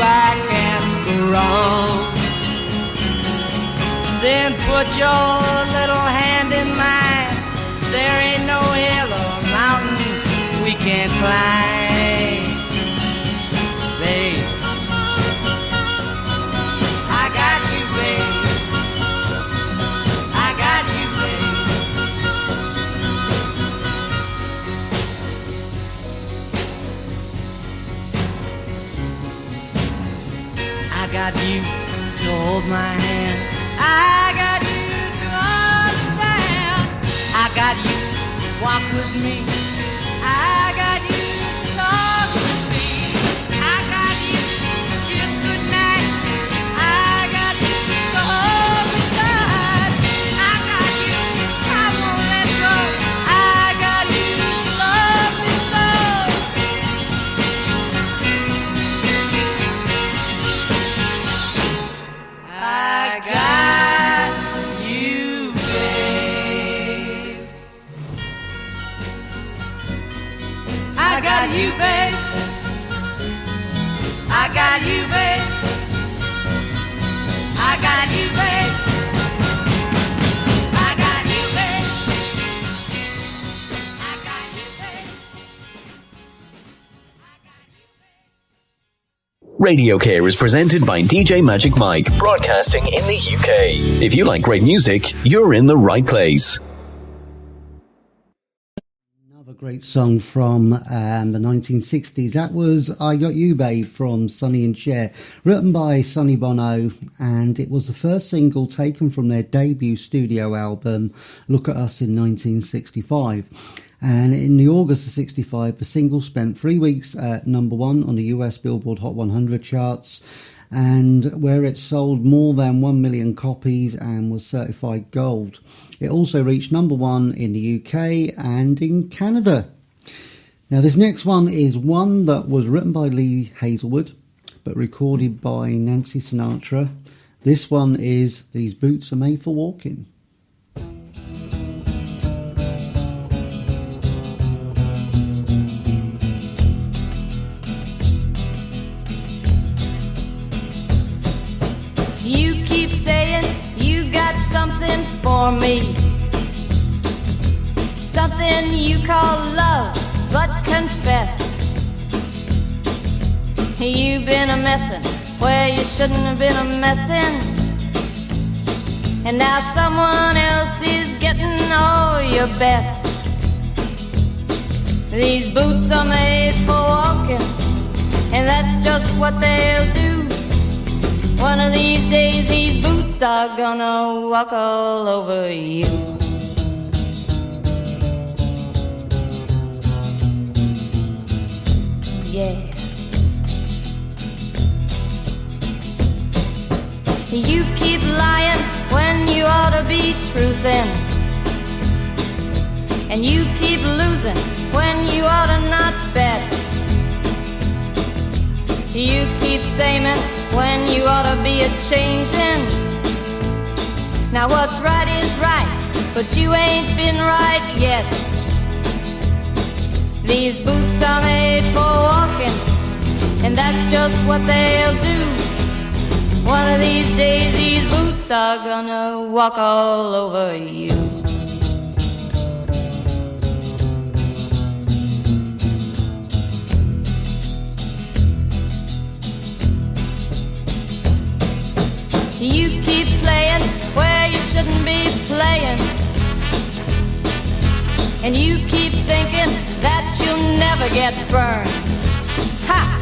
I can't go wrong. Then put your little hand in mine. There ain't no hill or mountain we can't climb. Babe, I got you, babe. I got you, babe. I got you to hold my hand. I got you to understand. I got you to walk with me. I got you to talk with me. I got you to kiss goodnight. I got you to hold me tight. I got you, I won't let go. I got you to love me so. I got you, babe. I got you, babe. I got you, babe. I got you, babe. I got you, babe. I got you, babe. RadioCare is presented by DJ Magic Mike, broadcasting in the UK. If you like great music, you're in the right place. Another great song from the 1960s. That was I Got You, Babe from Sonny and Cher, written by Sonny Bono, and it was the first single taken from their debut studio album, Look at Us, in 1965. And in the August of 65, the single spent 3 weeks at #1 on the US Billboard Hot 100 charts, and where it sold more than 1 million copies and was certified gold. It also reached #1 in the UK and in Canada. Now this next one is one that was written by Lee Hazelwood but recorded by Nancy Sinatra. This one is These Boots Are Made for Walking. You keep saying you got something for me, something you call love, but confess you've been a messin' where you shouldn't have been a messin', and now someone else is getting all your best. These boots are made for walking, and that's just what they'll do. One of these days these boots are gonna walk all over you. Yeah. You keep lying when you ought to be truthin'. And you keep losing when you ought to not bet. You keep saying when you ought to be a-changin'. Now what's right is right, but you ain't been right yet. These boots are made for walking, and that's just what they'll do. One of these days these boots are gonna walk all over you. You keep playing where you shouldn't be playing, and you keep thinking that you'll never get burned. Ha!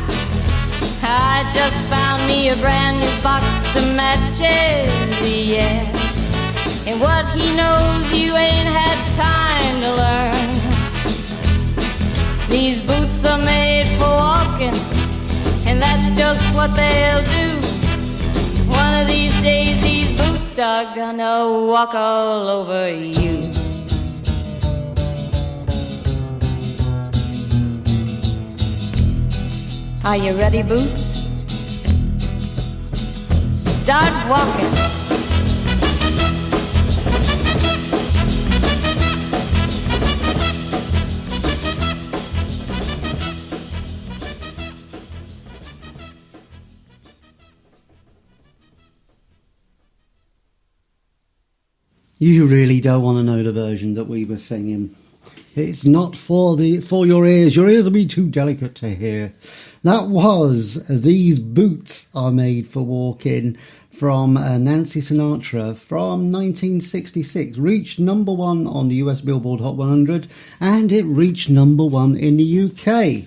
I just found me a brand new box of matches, yeah. And what he knows you ain't had time to learn. These boots are made for walking, and that's just what they'll do. One of these days these boots are gonna walk all over you. Are you ready, Boots? Start walking. You really don't want to know the version that we were singing. It's not for your ears. Your ears will be too delicate to hear. That was These Boots Are Made for Walking from Nancy Sinatra from 1966. Reached number one on the US Billboard Hot 100, and it reached number one in the UK.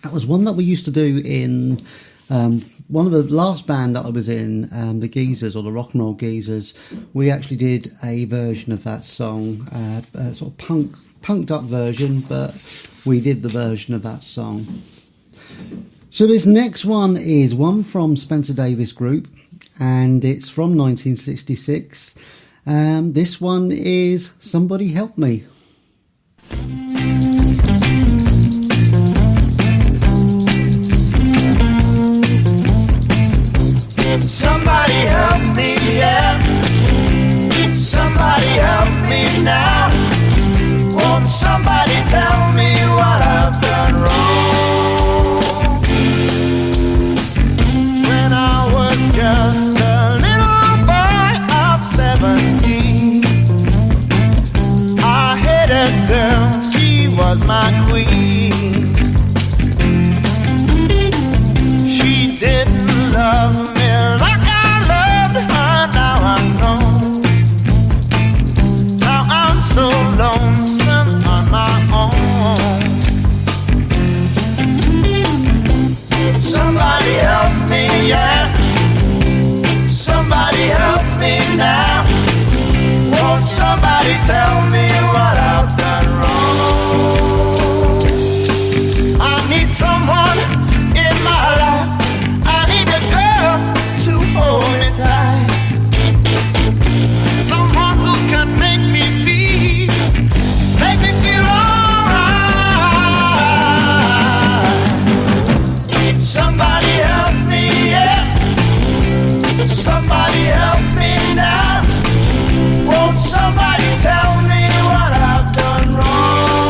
That was one that we used to do in one of the last band that I was in, the Geezers, or the Rock and Roll Geezers. We actually did a version of that song, a sort of punked up version, but we did the version of that song. So this next one is one from Spencer Davis Group, and it's from 1966. This one is Somebody Help Me. Somebody help me, yeah. Somebody help me now. Won't somebody tell me what I've done wrong? When I was just a little boy of 17, I had a girl, she was my queen. She didn't love me like I loved her, now I know. Now I'm so lonesome on my own. Somebody help me, yeah. Somebody help me now. Won't somebody tell me what I've done wrong? I need someone in my life. I need a girl to hold me tight. Someone who can make me feel alright. Somebody help me, yeah. Somebody help me now. Won't somebody tell me what I've done wrong?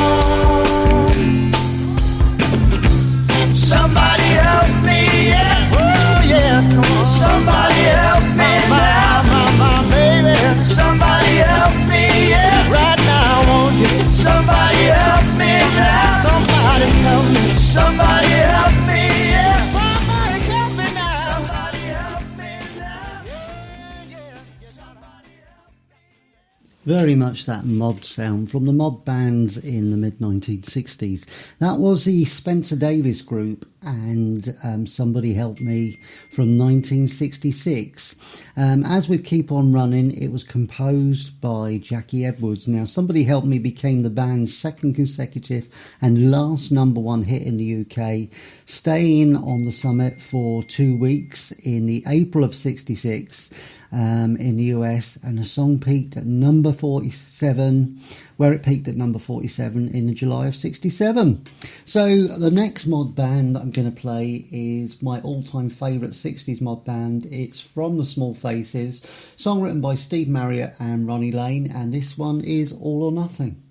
Somebody help me, yeah. Oh yeah, come on. Somebody help me now, my baby. Somebody help me, yeah. Right now, won't you? Somebody help me now. Somebody help me. Somebody help me, yeah. Somebody help me now. Somebody help me now. Yeah. Somebody help me. Very much that mod sound from the mod bands in the mid-1960s. That was the Spencer Davis Group and Somebody Help Me from 1966. As with Keep On Running, it was composed by Jackie Edwards. Now, Somebody Help Me became the band's second consecutive and last number one hit in the UK, staying on the summit for 2 weeks in the April of 66. in the US, and the song peaked at number 47, where it peaked at number 47 in July of 67. So the next mod band that I'm going to play is my all-time favourite 60s mod band. It's from the Small Faces, song written by Steve Marriott and Ronnie Lane, and this one is All or Nothing.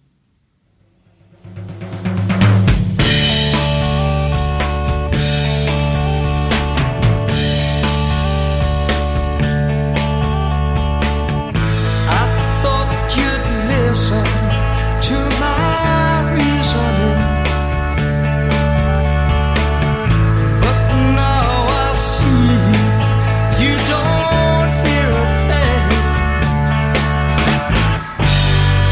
Listen to my reasoning, but now I see you don't hear a thing.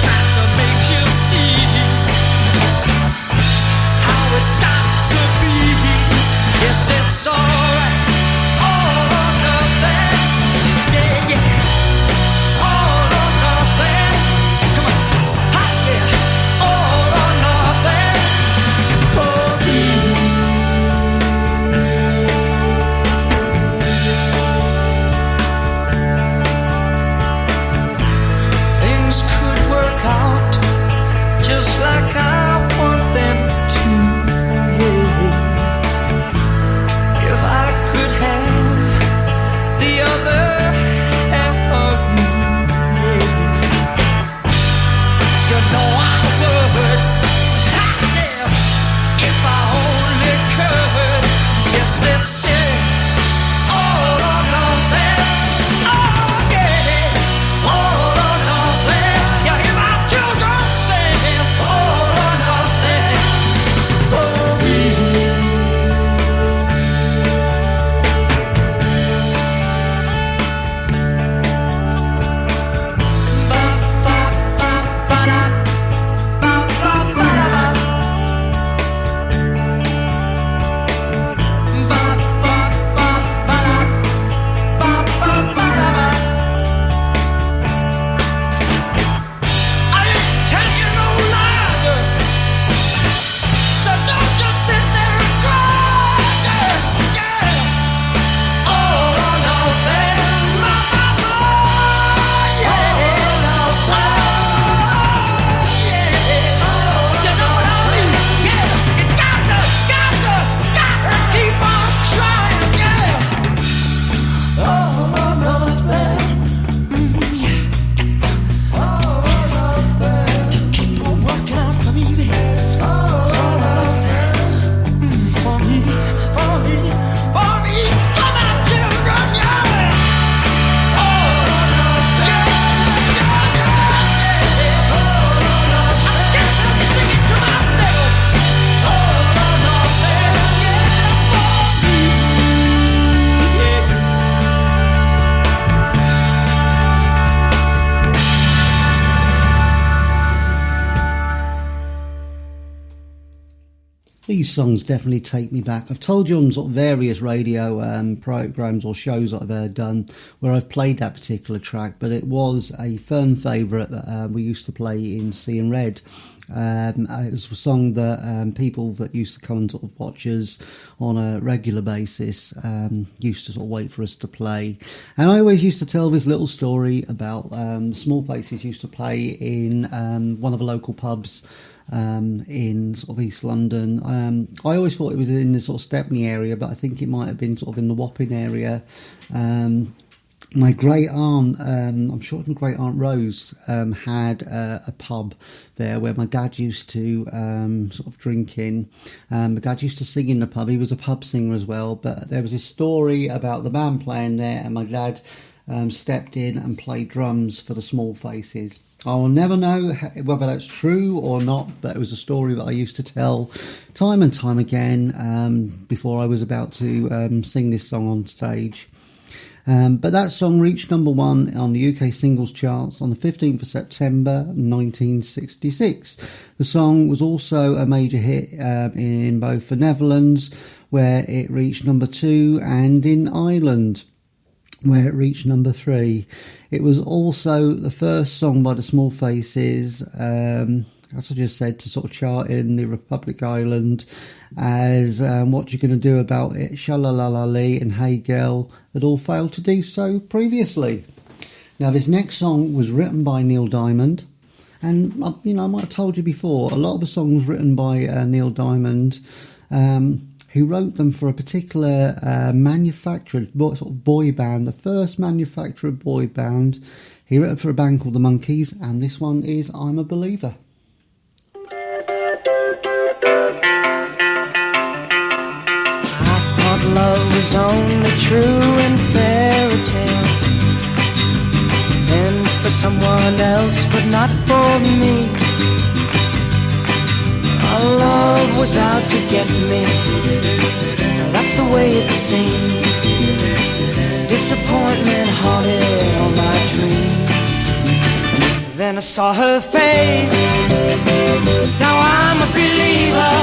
Try to make you see how it's got to be. Yes, it's alright, all or nothing. Yeah, yeah. Just like I want them to, yeah. If I could have the other half of you, yeah. You know I would, yeah. If I only could. Yes, it's all or nothing. Oh yeah, all or nothing. You hear my children sing. All or nothing for me. These songs definitely take me back. I've told you on sort of various radio programmes or shows that I've done where I've played that particular track, but it was a firm favourite that we used to play in Seeing Red. It was a song that people that used to come and sort of watch us on a regular basis used to sort of wait for us to play. And I always used to tell this little story about Small Faces used to play in one of the local pubs in sort of East London. I always thought it was in the sort of Stepney area, but I think it might have been sort of in the Wapping area. My great aunt, I'm sure my great aunt Rose, had a pub there where my dad used to sort of drink in. My dad used to sing in the pub. He was a pub singer as well, but there was a story about the band playing there, and my dad stepped in and played drums for the Small Faces. I will never know whether that's true or not, but it was a story that I used to tell time and time again before I was about to sing this song on stage. But that song reached number 1 on the UK singles charts on the 15th of September 1966. The song was also a major hit in both the Netherlands, where it reached number 2, and in Ireland, where it reached number 3. It was also the first song by the Small Faces, as I just said, to sort of chart in the Republic Island, as What You Gonna Do About It, Sha-la-la-la-lee and Hey Girl had all failed to do so previously. Now, this next song was written by Neil Diamond. And, I might have told you before, a lot of the songs written by Neil Diamond, he wrote them for a particular manufactured sort of boy band, the first manufactured boy band. He wrote it for a band called the Monkees, and this one is I'm a Believer. I thought love was only true in fairy tales, and for someone else, but not for me. Our love was out to get me, that's the way it seemed. Disappointment haunted all my dreams. Then I saw her face, now I'm a believer.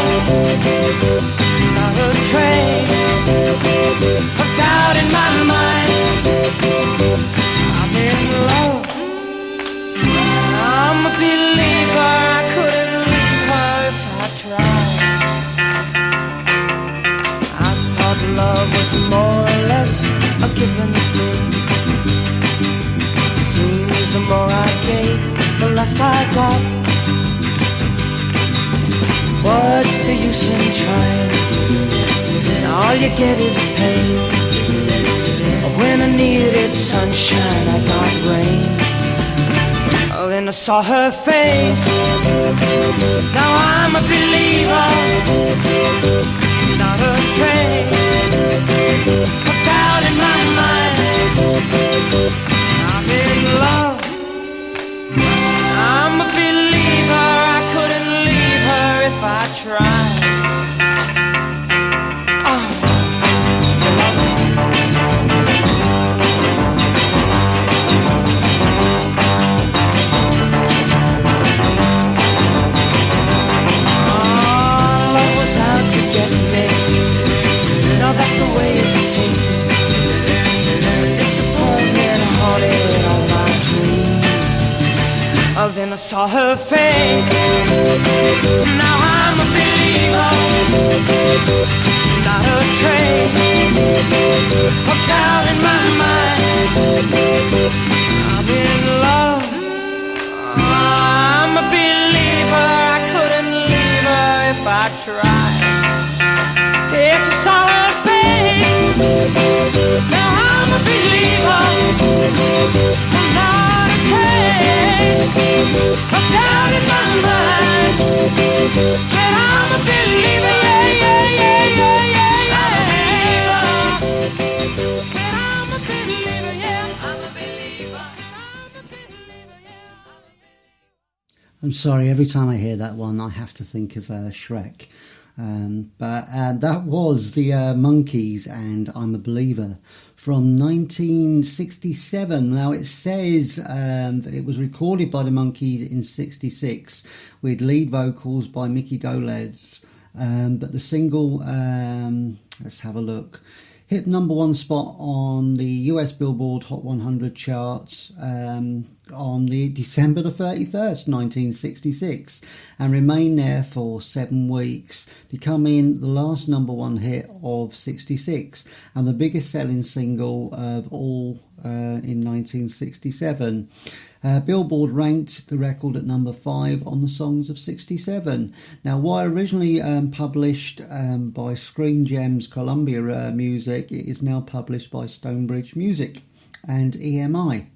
Not a trace of doubt in my mind. I'm in love, I'm a believer. I couldn't leave her if I tried. I thought love was more or less a given thing. It seems the more I gave, the less I got. What's the use in trying? All you get is pain. When I needed sunshine, I got rain. Oh, then I saw her face, now I'm a believer. Not a trace of doubt in my mind. I'm in love, I'm a believer. I couldn't leave her if I tried. Love was out to get me. Now that's the way it seemed. Disappointment haunted all my dreams. Oh, then I saw her face, now I'm a believer. Not a trace of doubt in my mind. I'm in love, I'm a believer. I couldn't leave her if I tried. Yes, I saw her face, now I'm a believer. Not a trace of doubt in my mind. Said I'm a believer, yeah, yeah, yeah, yeah, yeah, yeah. Said I'm a believer, yeah, I'm a believer. I'm sorry, every time I hear that one, I have to think of Shrek. But that was the Monkees and I'm a Believer from 1967. Now it says that it was recorded by the Monkees in 66 with lead vocals by Mickey Dolenz. But the single, let's have a look, hit #1 spot on the US Billboard Hot 100 charts on the December the 31st, 1966, and remained there for 7 weeks, becoming the last #1 hit of 66 and the biggest selling single of all in 1967. Billboard ranked the record at #5 on the songs of 67. Now, while originally published by Screen Gems Columbia Music, it is now published by Stonebridge Music and EMI.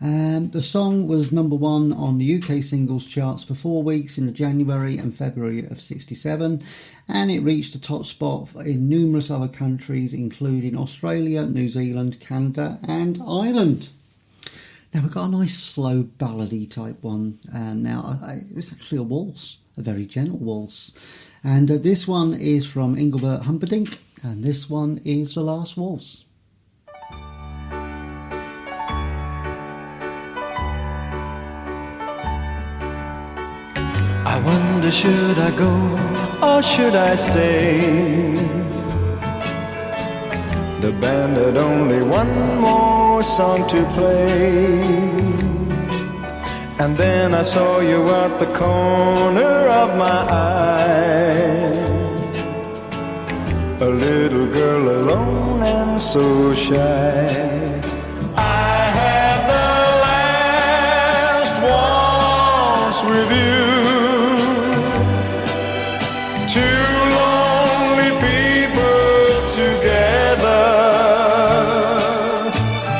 The song was #1 on the UK singles charts for 4 weeks in January and February of 67, and it reached the top spot in numerous other countries, including Australia, New Zealand, Canada and Ireland. Now we've got a nice slow ballady type one. It's actually a waltz, a very gentle waltz. And this one is from Engelbert Humperdinck, and this one is The Last Waltz. I wonder, should I go or should I stay? The band had only one more song to play, and then I saw you at the corner of my eye, a little girl alone and so shy. I had the Two lonely people together.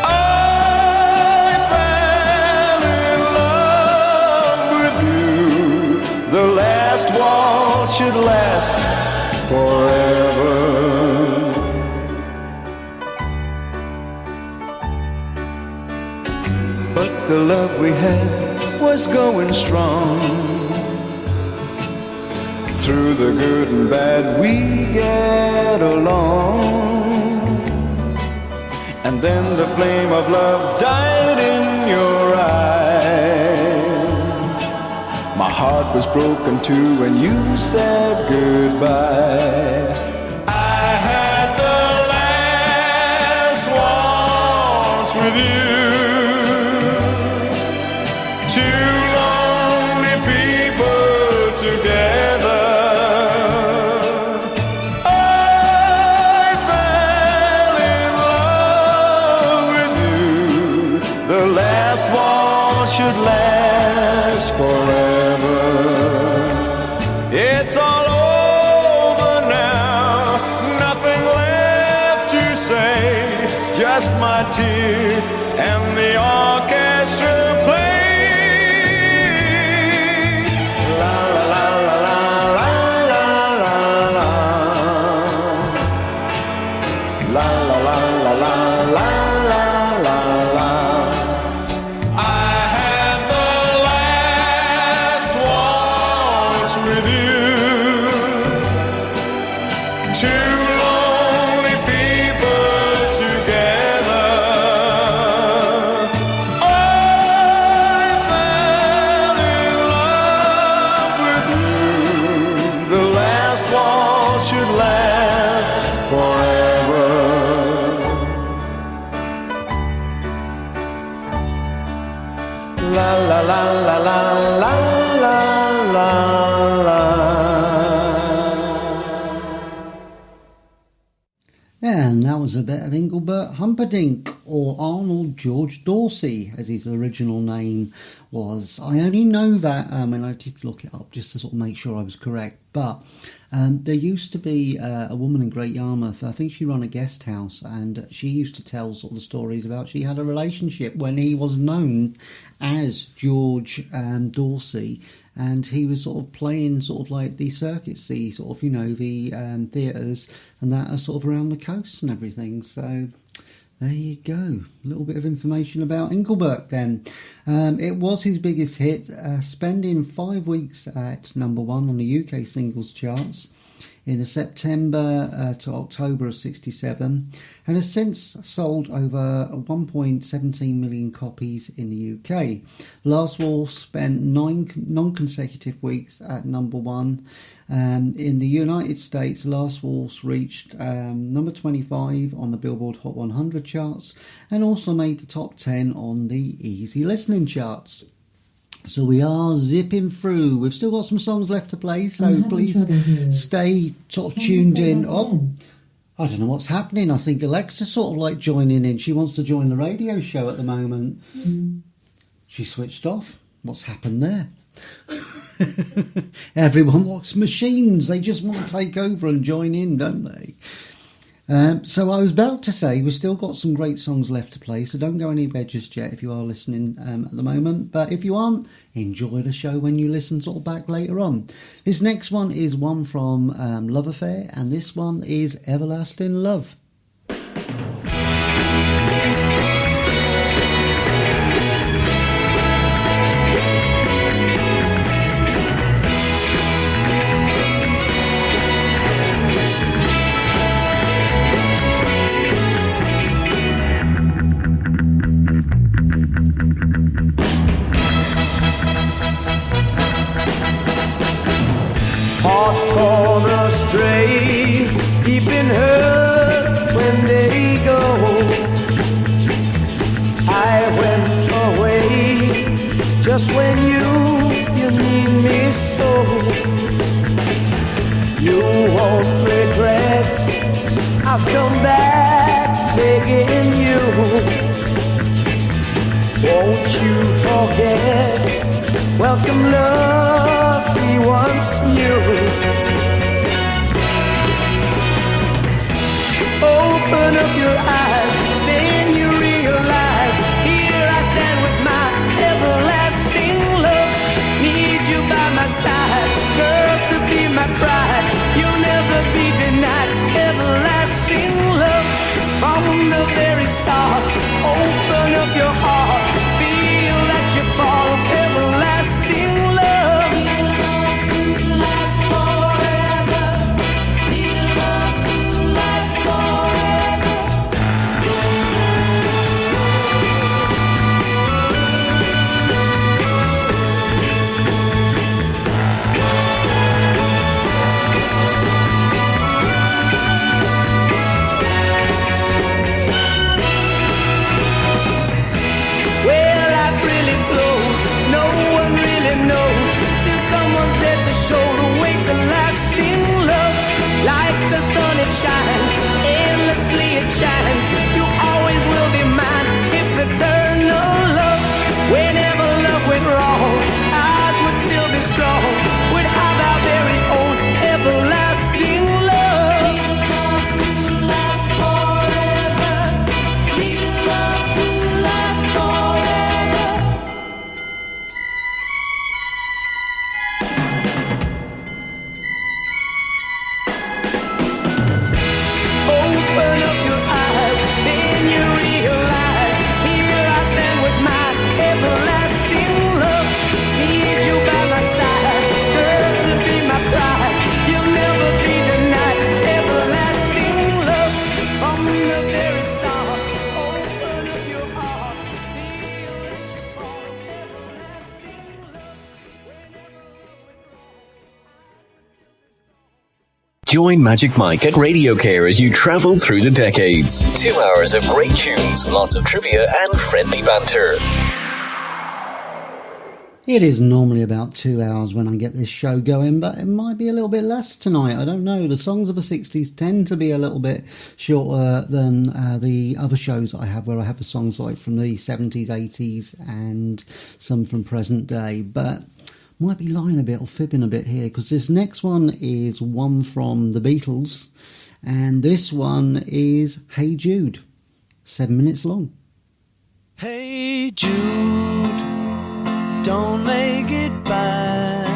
I fell in love with you. The last waltz should last forever. But the love we had was going strong. Through the good and bad we get along. And then the flame of love died in your eyes. My heart was broken too when you said goodbye. I had the last waltz with you. Two lonely people together. I fell in love with you. The last waltz should last forever. It's all over now, nothing left to say, just my tears and the orchestra play. La la la la la la la la. La la la la la la la la la. I had the last waltz with you. Two lonely people together. I fell in love with you. The last waltz should last forever. La la la la la la la la la. And that was a bit of Engelbert Humperdinck, or Arnold George Dorsey, as his original name was. I only know that, and I did look it up just to sort of make sure I was correct, but there used to be a woman in Great Yarmouth, I think she ran a guest house, and she used to tell sort of the stories about she had a relationship when he was known as George Dorsey, and he was sort of playing sort of like the circuits, the sort of, you know, the theatres and that are sort of around the coast and everything. So there you go, a little bit of information about Engelbert then. It was his biggest hit, spending 5 weeks at number 1 on the UK singles charts in September to October of 67, and has since sold over 1.17 million copies in the UK. Last Waltz spent 9 non-consecutive weeks at number 1. In the United States, Last Waltz reached number 25 on the Billboard Hot 100 charts, and also made the top 10 on the Easy Listening charts. So we are zipping through. We've still got some songs left to play, so please stay sort of tuned in. Oh, I don't know what's happening. I think Alexa's sort of like joining in. She wants to join the radio show at the moment. She switched off. What's happened there? Everyone wants machines. They just want to take over and join in, don't they? So I was about to say we've still got some great songs left to play, so don't go anywhere just yet if you are listening at the moment. But if you aren't, enjoy the show when you listen sort of back later on. This next one is one from Love Affair, and this one is Everlasting Love. Hearts gone astray, deep in hurt when they go. I went away just when you need me so. You won't regret, I've come back begging you. Won't you forget, welcome love we once knew. up your eyes, then you realize, here I stand with my everlasting love. Need you by my side, girl, to be my bride. You'll never be denied everlasting love. From the very start, open up your heart, feel that you fall of everlasting love. Need a love to last forever. Need a love to last forever. Well, life really flows, no one really knows, till someone's there to show the way to lasting love. Like the sun it shines, endlessly it shines. You always will be mine, if eternal love. Whenever love went wrong, ours would still be strong. Would have our very own everlasting love. Need a love to last forever. Need a love to last forever. Open up your eyes, then you realize, here I stand with my everlasting love. Need you by my side, girl, to be my bride. You'll never be denied everlasting love. From the very start, open up your heart, feel that you fall of everlasting love. Join Magic Mike at RadioCare as you travel through the decades. 2 hours of great tunes, lots of trivia and friendly banter. It is normally about 2 hours when I get this show going, but it might be a little bit less tonight. I don't know. The songs of the 60s tend to be a little bit shorter than the other shows I have, where I have the songs like from the 70s, 80s, and some from present day. But might be lying a bit or fibbing a bit here, because this next one is one from the Beatles, and this one is Hey Jude, 7 minutes long. Hey Jude, don't make it bad.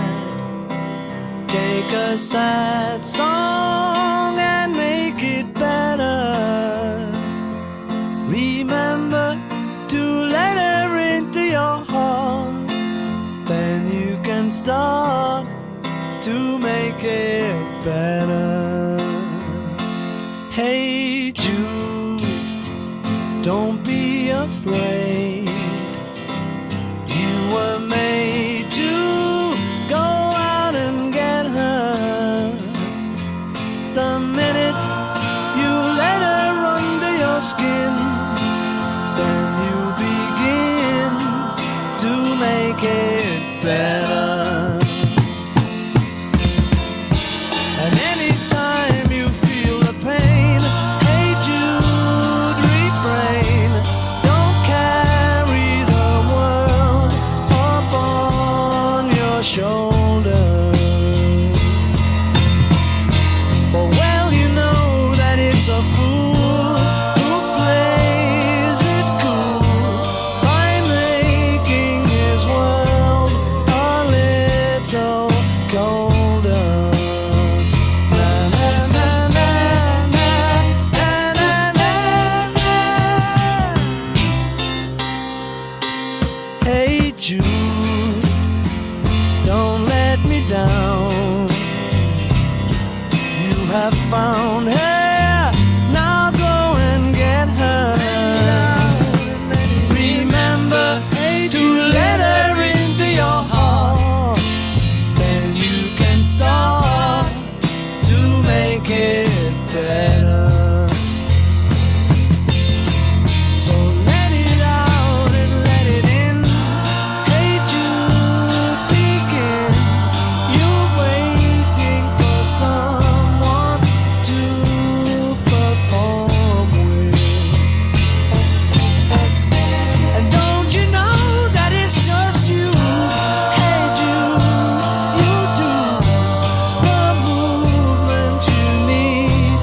Take a sad song and make it better. Remember to let her into your heart, then you can start to make it better. Hey Jude, don't be afraid. You were made to go out and get her. The minute you let her under your skin, then you begin to make it better. And anytime you feel the pain, hey Jude, refrain. Don't carry the world upon your shoulder. For well you know that it's a fool who plays it cool by making his world a little colder. Na na na na na na na na na. Hey Jude, don't let me down. You have found her, now go and get her. Remember to let her into your heart, then you can start to make it better. So let it out and let it in. Hey Jude, begin. You're waiting for someone to perform with. And don't you know that it's just you? Hey Jude, you do the movement you need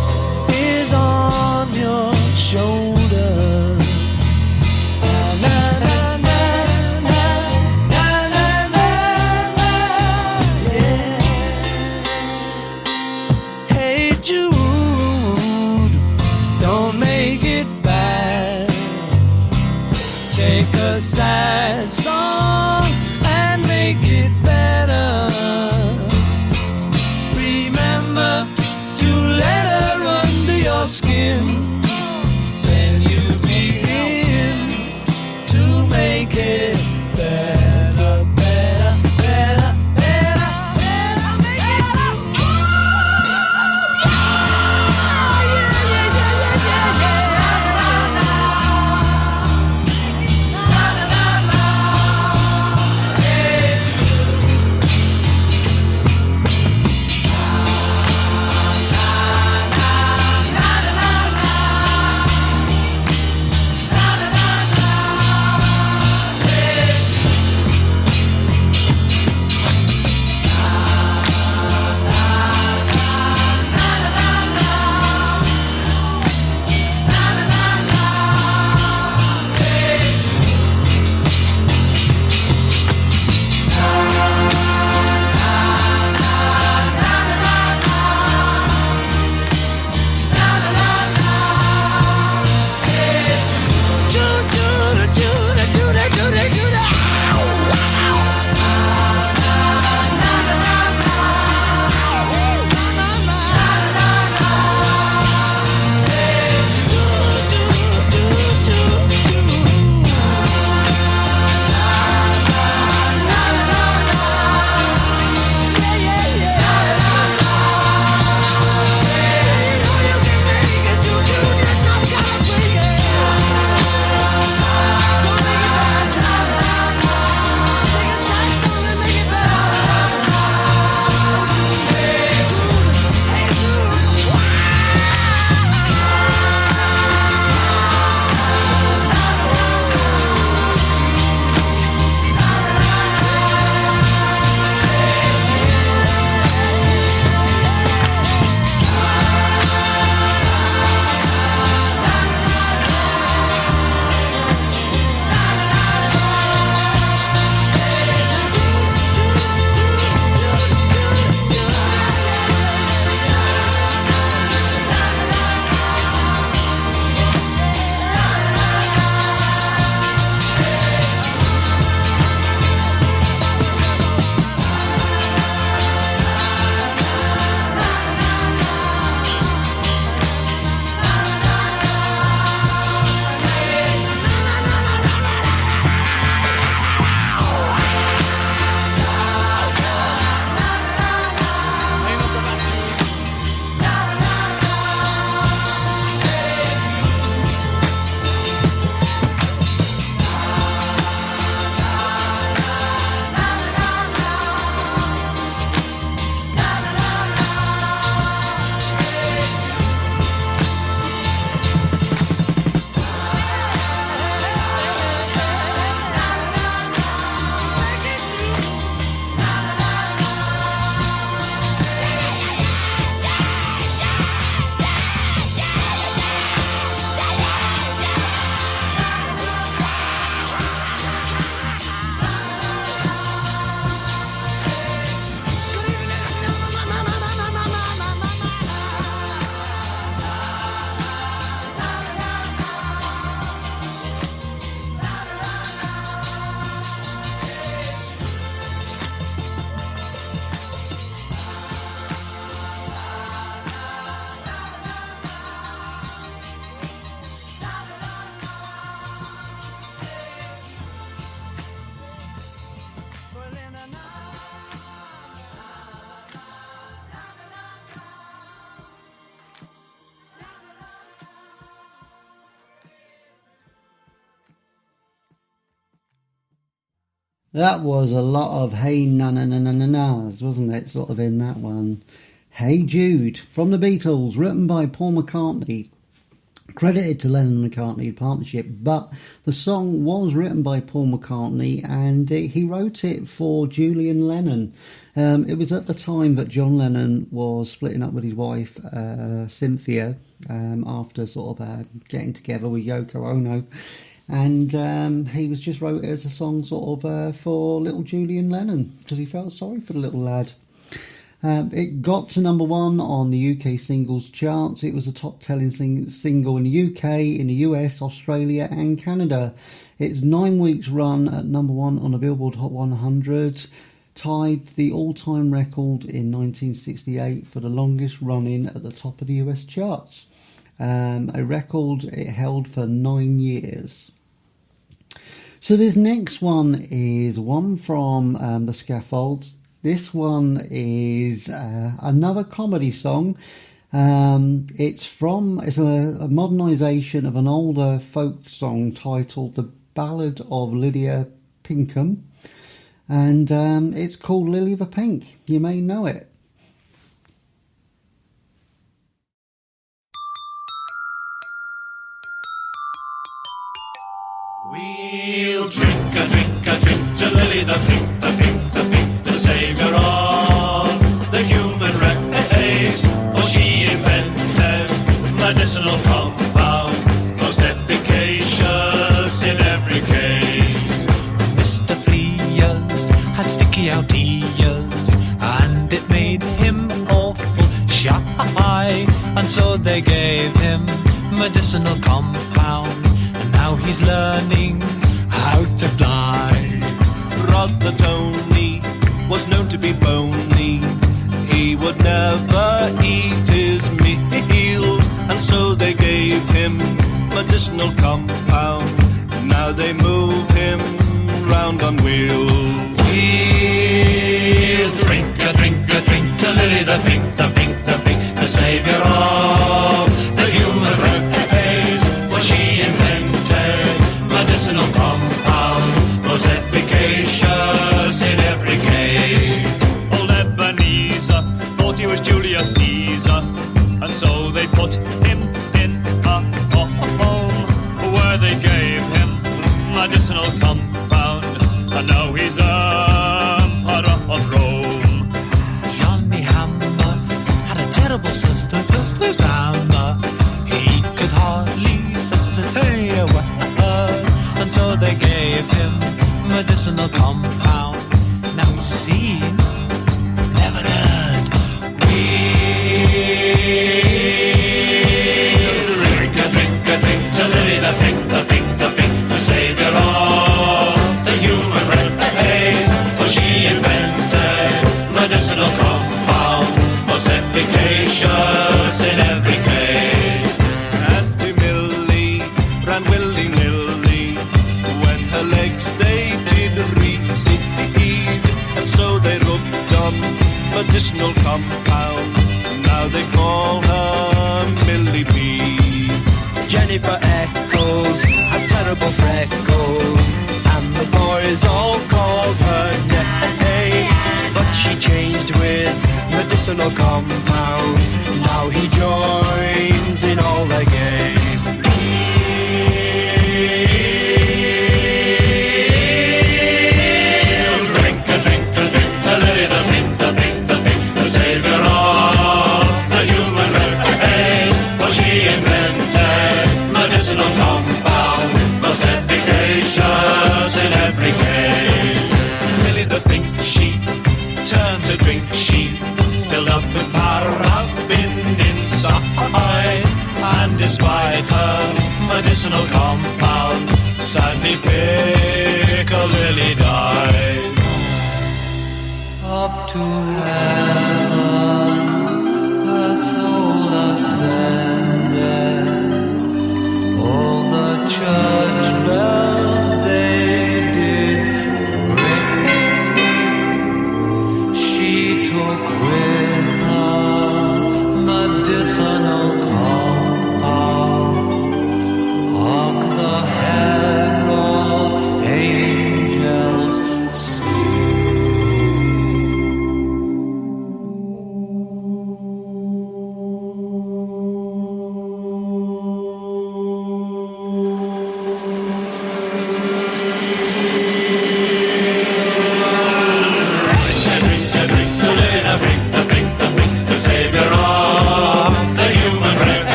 That was a lot of hey na na na na na na's, wasn't it? Sort of in that one. Hey Jude from the Beatles, written by Paul McCartney, credited to Lennon and McCartney partnership, but the song was written by Paul McCartney and he wrote it for Julian Lennon. It was at the time that John Lennon was splitting up with his wife Cynthia after sort of getting together with Yoko Ono. And he was just wrote it as a song sort of for little Julian Lennon because he felt sorry for the little lad. It got to number 1 on the UK singles charts. It was a top-selling single in the UK, in the US, Australia and Canada. Its 9 weeks run at number 1 on the Billboard Hot 100 tied the all-time record in 1968 for the longest running at the top of the US charts. A record it held for 9 years. So this next one is one from the Scaffolds. This one is another comedy song. It's a modernisation of an older folk song titled The Ballad of Lydia Pinkham. And it's called Lily the Pink. You may know it. We'll drink to Lily the Pink, the Pink, the Pink, the saviour of the human race. For she invented medicinal compound, most efficacious in every case. Mr. Frears had sticky out ears, and it made him awful shy. And so they gave him medicinal compound, and now he's learning how to fly. Brother Tony was known to be bony. He would never eat his meals, and so they gave him medicinal compound. Now they move him round on wheels. We'll drink to Lily the Pink, the Pink, the Pink, the saviour of the human race. For she invented medicinal compound, most efficacious in every case. Old Ebenezer thought he was Julius Caesar, and so they put him in a home where they gave him medicinal compound, and now he's Emperor of Rome. Johnny Hammer had a terrible sister, Hammer. He could hardly say a word, and so they gave him medicinal compound. Now he's seen, never heard. We'll drink to Lily the Pink, the Pink, the Pink, the saviour of the human race. For she invented medicinal compound, most efficacious in every case. Auntie Millie ran willy-nilly when her legs they did recede, and so they rubbed on medicinal compound. Now they call her Millie B. Jennifer Eccles had terrible freckles, and the boys all called her names. But she changed with medicinal compound. Now he joins in all the game. He'll drink to Lily the Pink, the Pink, the Pink, the saviour of the human race. For she invented medicinal compound, most efficacious in every case. Lily the Pink, she turned to drink, she filled up with paraffin inside, and despite her medicinal compound, sadly Piccadilly died. Up to heaven her soul ascended. All the church bells they did ring. She took with her medicinal compound. Hark the herald angels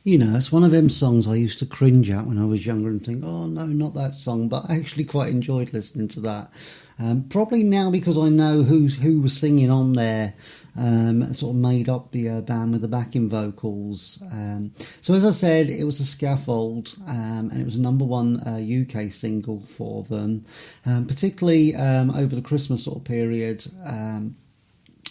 You know, it's one of them songs I used to cringe at when I was younger and think, oh no, not that song, but I actually quite enjoyed listening to that. Probably now because I know who was singing on there, sort of made up the band with the backing vocals. So as I said, it was a Scaffold, and it was a #1 UK single for them, particularly over the Christmas sort of period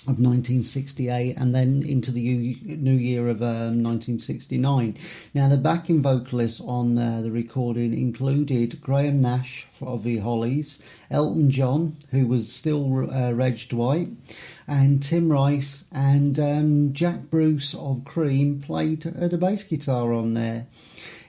of 1968 and then into the new year of 1969. Now, the backing vocalists on the recording included Graham Nash of the Hollies, Elton John, who was still Reg Dwight, and Tim Rice, and Jack Bruce of Cream played the bass guitar on there.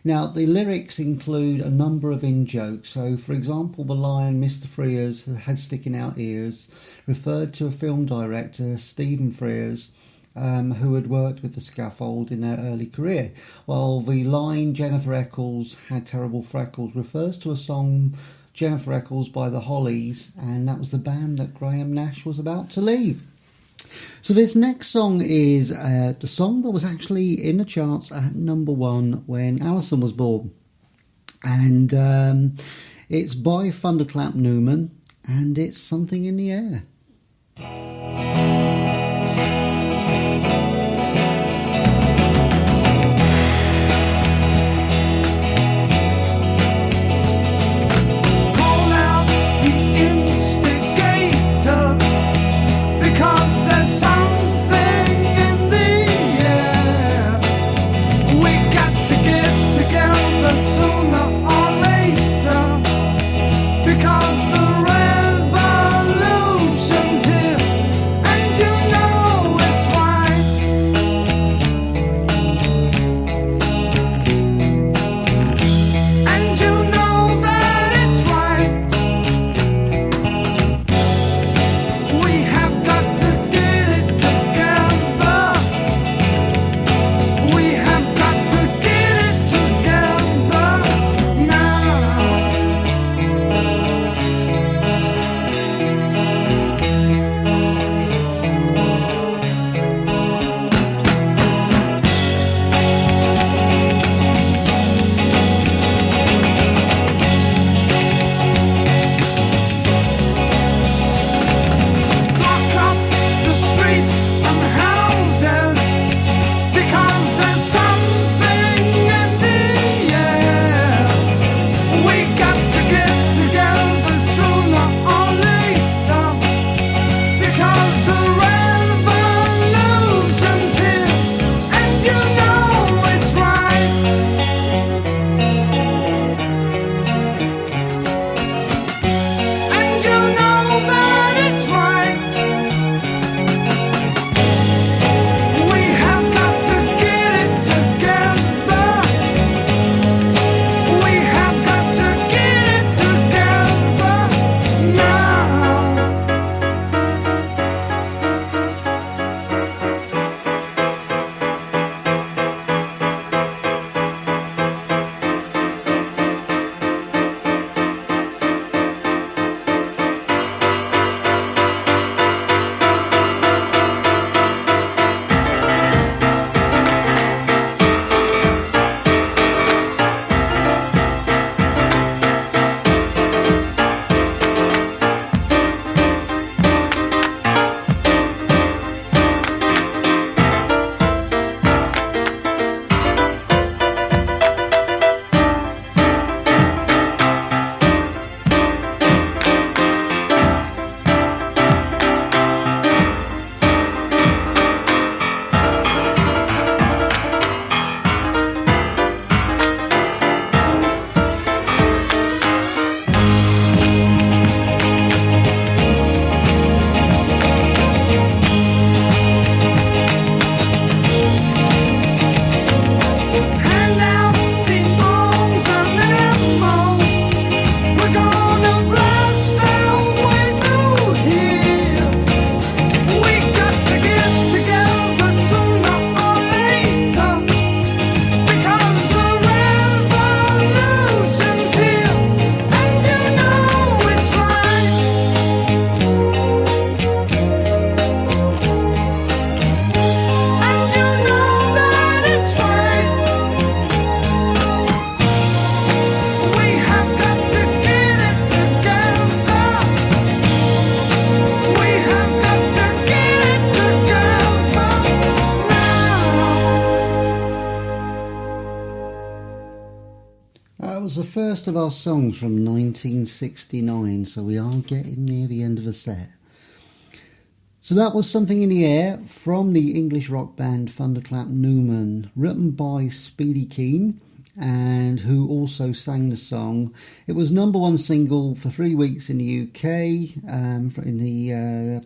Now, the lyrics include a number of in-jokes. So, for example, the line, Mr. Frears had sticking out ears, referred to a film director, Stephen Frears, who had worked with the Scaffold in their early career, while the line, Jennifer Eccles had terrible freckles, refers to a song, Jennifer Eccles by the Hollies, and that was the band that Graham Nash was about to leave. So this next song is the song that was actually in the charts at #1 when Alison was born. And it's by Thunderclap Newman, and it's Something in the Air. Call out the instigators, because there's something in the air. We got to get together sooner or later, because the revolution's here. was the first of our songs from 1969, so we are getting near the end of the set. So that was Something in the Air from the English rock band Thunderclap Newman, written by Speedy Keen, and who also sang the song. It was #1 single for 3 weeks in the UK in the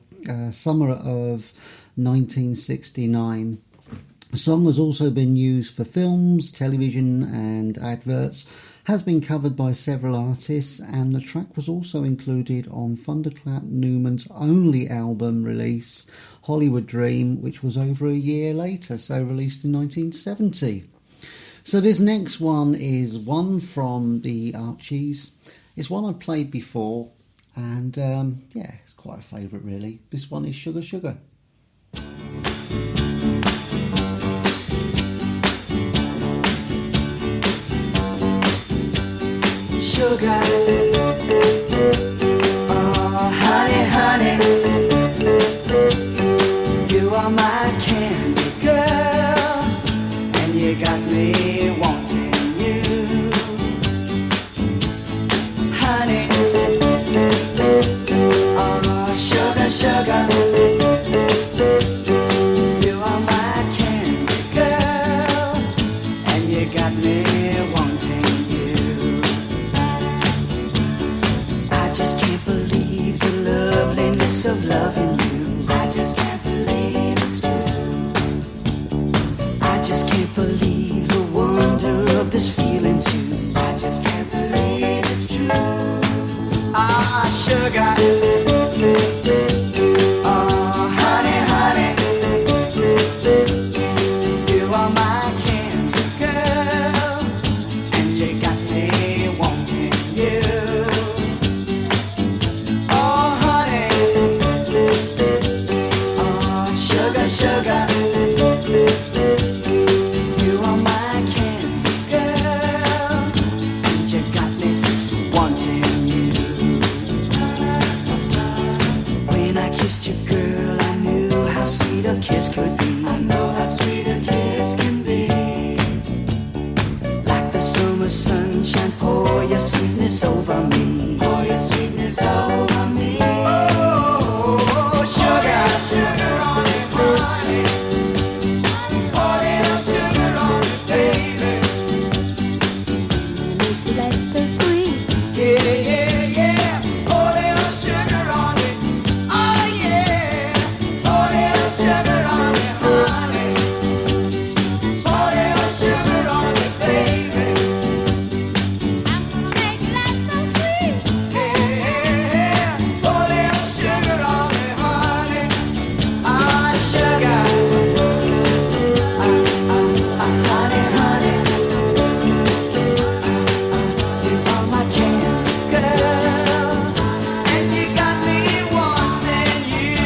summer of 1969. The song has also been used for films, television and adverts, has been covered by several artists, and the track was also included on Thunderclap Newman's only album release, Hollywood Dream, which was over a year later, so released in 1970. So this next one is one from the Archies. It's one I've played before, and it's quite a favourite really. This one is Sugar Sugar. Sugar, oh honey, honey, you are my candy girl, and you got me wanting you, honey, oh sugar, sugar, you are my candy girl, and you got me wanting you. I just can't believe the loveliness of loving you. I just can't believe it's true. I just can't believe the wonder of this feeling too. I just can't believe it's true. Ah, sugar. Oh, honey, honey. You are my candy girl, and you got me wanting you. Sugar, you are my candy girl, and you got me wanting you. When I kissed you, girl, I knew how sweet a kiss could be. I know how sweet a kiss can be. Like the summer sunshine, pour your sweetness over me. Pour your sweetness over me. Oh, sugar, sugar on it. Honey, pour a little sugar on it, baby. Life's so sweet. Yeah, yeah, yeah. Pour a little sugar on it. Oh, yeah. Pour a little sugar on it, honey. Pour a little sugar on it, baby. I'm gonna make life so sweet. Yeah, yeah. Pour a little sugar on it, honey. Ah, sugar. Honey, honey. You are my candy girl, and you got me wanting you.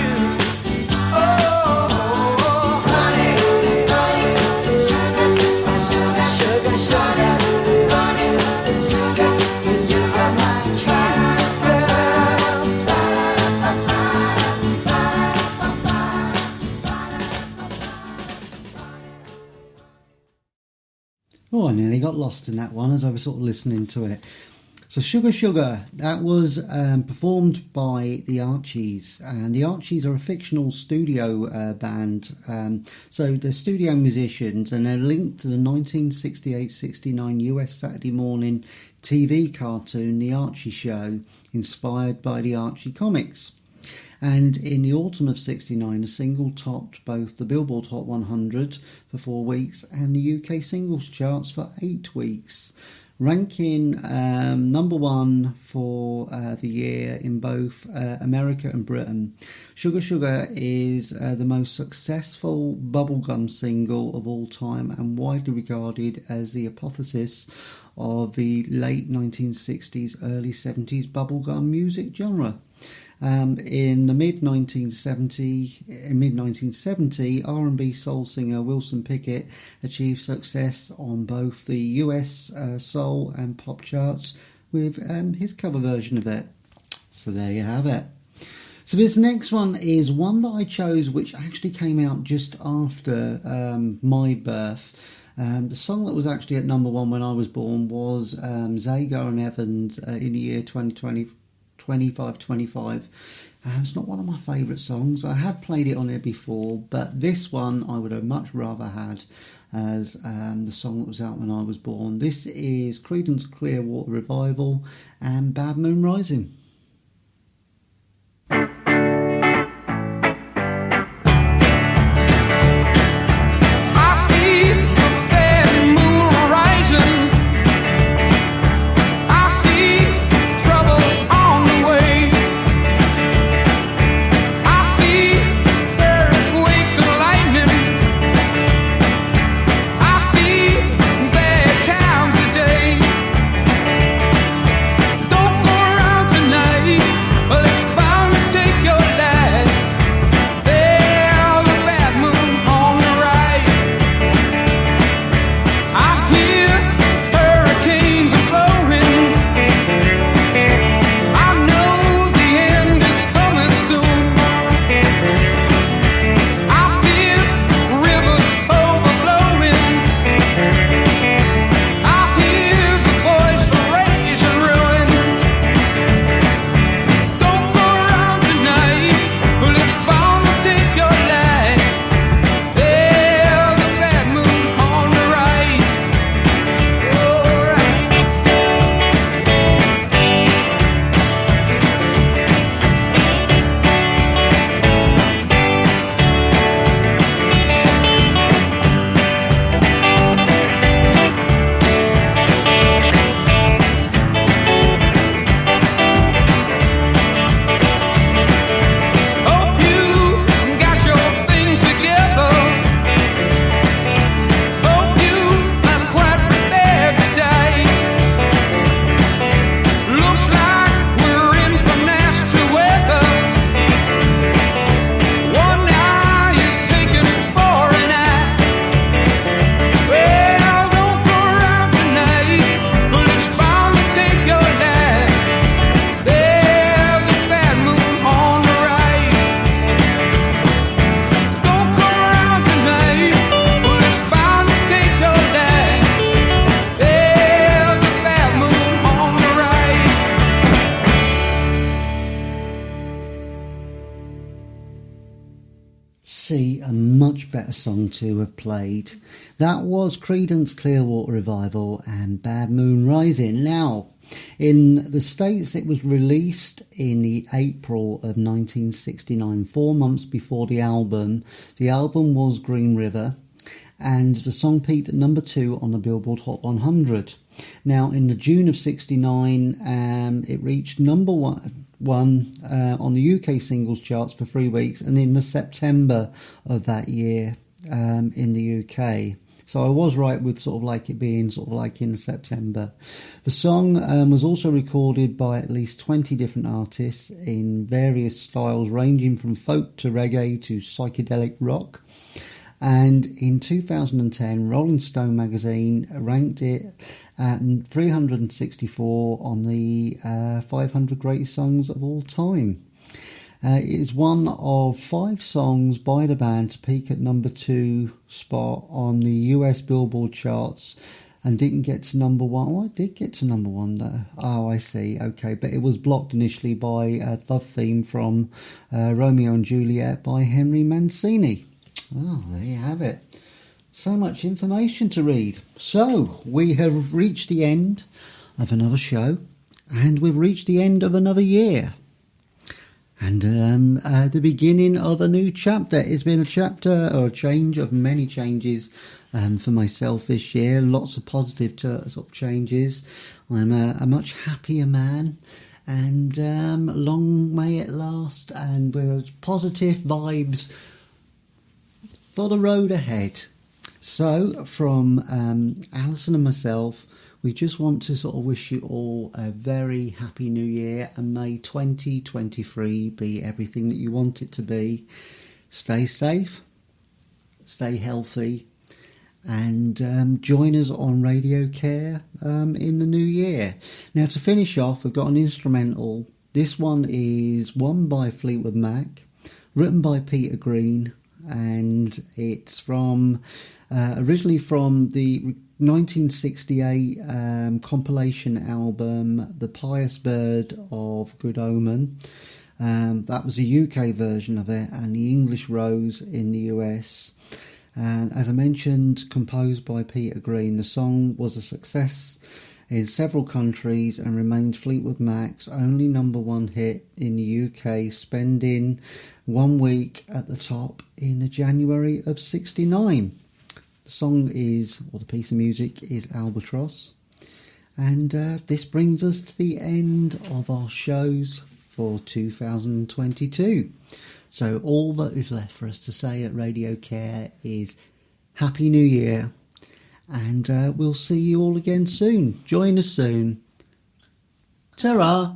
Oh, honey, honey. Sugar, sugar, honey, sugar. You are my candy girl. Oh, I nearly got lost in that one as I was sort of listening to it. So Sugar Sugar, that was performed by the Archies, and the Archies are a fictional studio band. So they're studio musicians, and they're linked to the 1968-69 US Saturday morning TV cartoon The Archie Show, inspired by the Archie comics. And in the autumn of '69, the single topped both the Billboard Hot 100 for 4 weeks and the UK singles charts for 8 weeks, ranking #1 for the year in both America and Britain. Sugar Sugar is the most successful bubblegum single of all time and widely regarded as the apotheosis of the late 1960s, early 70s bubblegum music genre. In the mid-1970, R&B soul singer Wilson Pickett achieved success on both the US soul and pop charts with his cover version of it. So there you have it. So this next one is one that I chose which actually came out just after my birth. The song that was actually at number 1 when I was born was Zagar and Evans in the year 2020, 25. It's not one of my favourite songs. I have played it on there before, but this one I would have much rather had as the song that was out when I was born. This is Creedence Clearwater Revival and Bad Moon Rising. A much better song to have played. That was Creedence Clearwater Revival and Bad Moon Rising. Now, in the States it was released in the April of 1969, 4 months before the album. The album was Green River, and the song peaked at number 2 on the Billboard Hot 100. Now, in the June of 69, it reached number 1 on the UK singles charts for 3 weeks, and in the September of that year in the UK. So I was right with sort of like it being sort of like in September. The song was also recorded by at least 20 different artists in various styles ranging from folk to reggae to psychedelic rock. And in 2010, Rolling Stone magazine ranked it at 364 on the 500 greatest songs of all time. It is one of 5 songs by the band to peak at number 2 spot on the US Billboard charts and didn't get to number 1. Oh, it did get to number 1 though. Oh, I see. Okay, but it was blocked initially by Love Theme from Romeo and Juliet by Henry Mancini. Oh, there you have it. So much information to read. So, we have reached the end of another show, and we've reached the end of another year. And the beginning of a new chapter. It's been a chapter or a change of many changes for myself this year. Lots of positive sort of changes. I'm a much happier man, and long may it last, and with positive vibes for the road ahead. So, from Alison and myself, we just want to sort of wish you all a very happy new year, and may 2023 be everything that you want it to be. Stay safe, stay healthy, and join us on Radio Care in the new year. Now, to finish off, we've got an instrumental. This one is one by Fleetwood Mac, written by Peter Green, and it's from Originally from the 1968 compilation album The Pious Bird of Good Omen. That was a UK version of it, and the English Rose in the US. And as I mentioned, composed by Peter Green, the song was a success in several countries and remained Fleetwood Mac's only #1 hit in the UK, spending 1 week at the top in January of '69. The song is, or the piece of music is Albatross. And this brings us to the end of our shows for 2022. So all that is left for us to say at Radio Care is Happy New Year. And we'll see you all again soon. Join us soon. Ta-ra!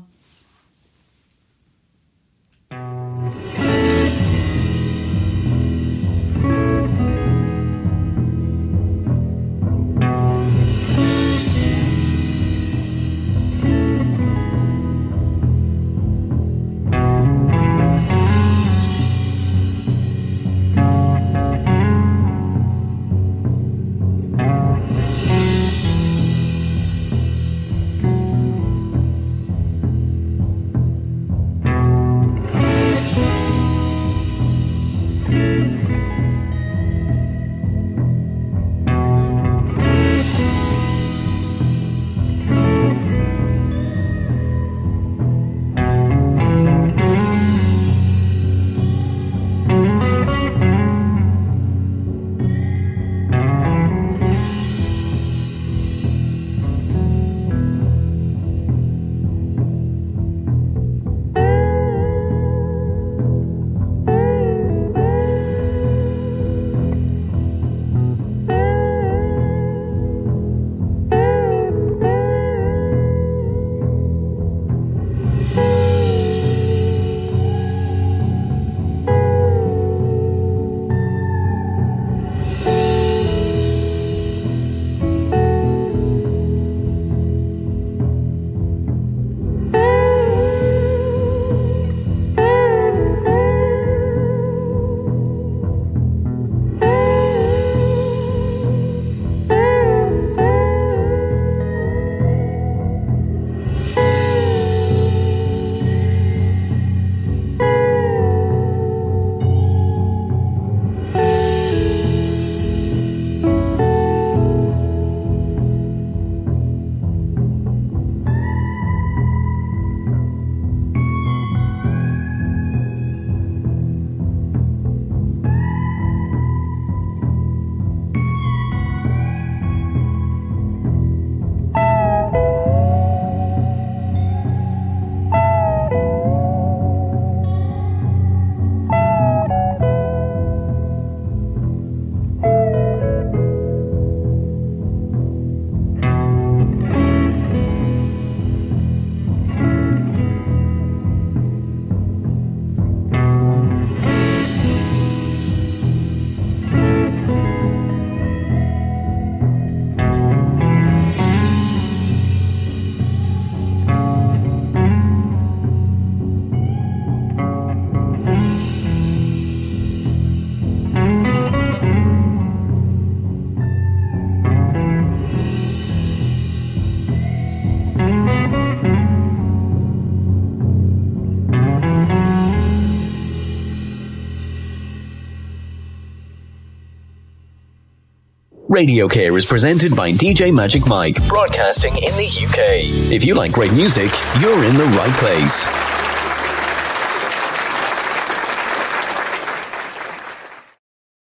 Radio Care is presented by DJ Magic Mike, broadcasting in the UK. If you like great music, you're in the right place.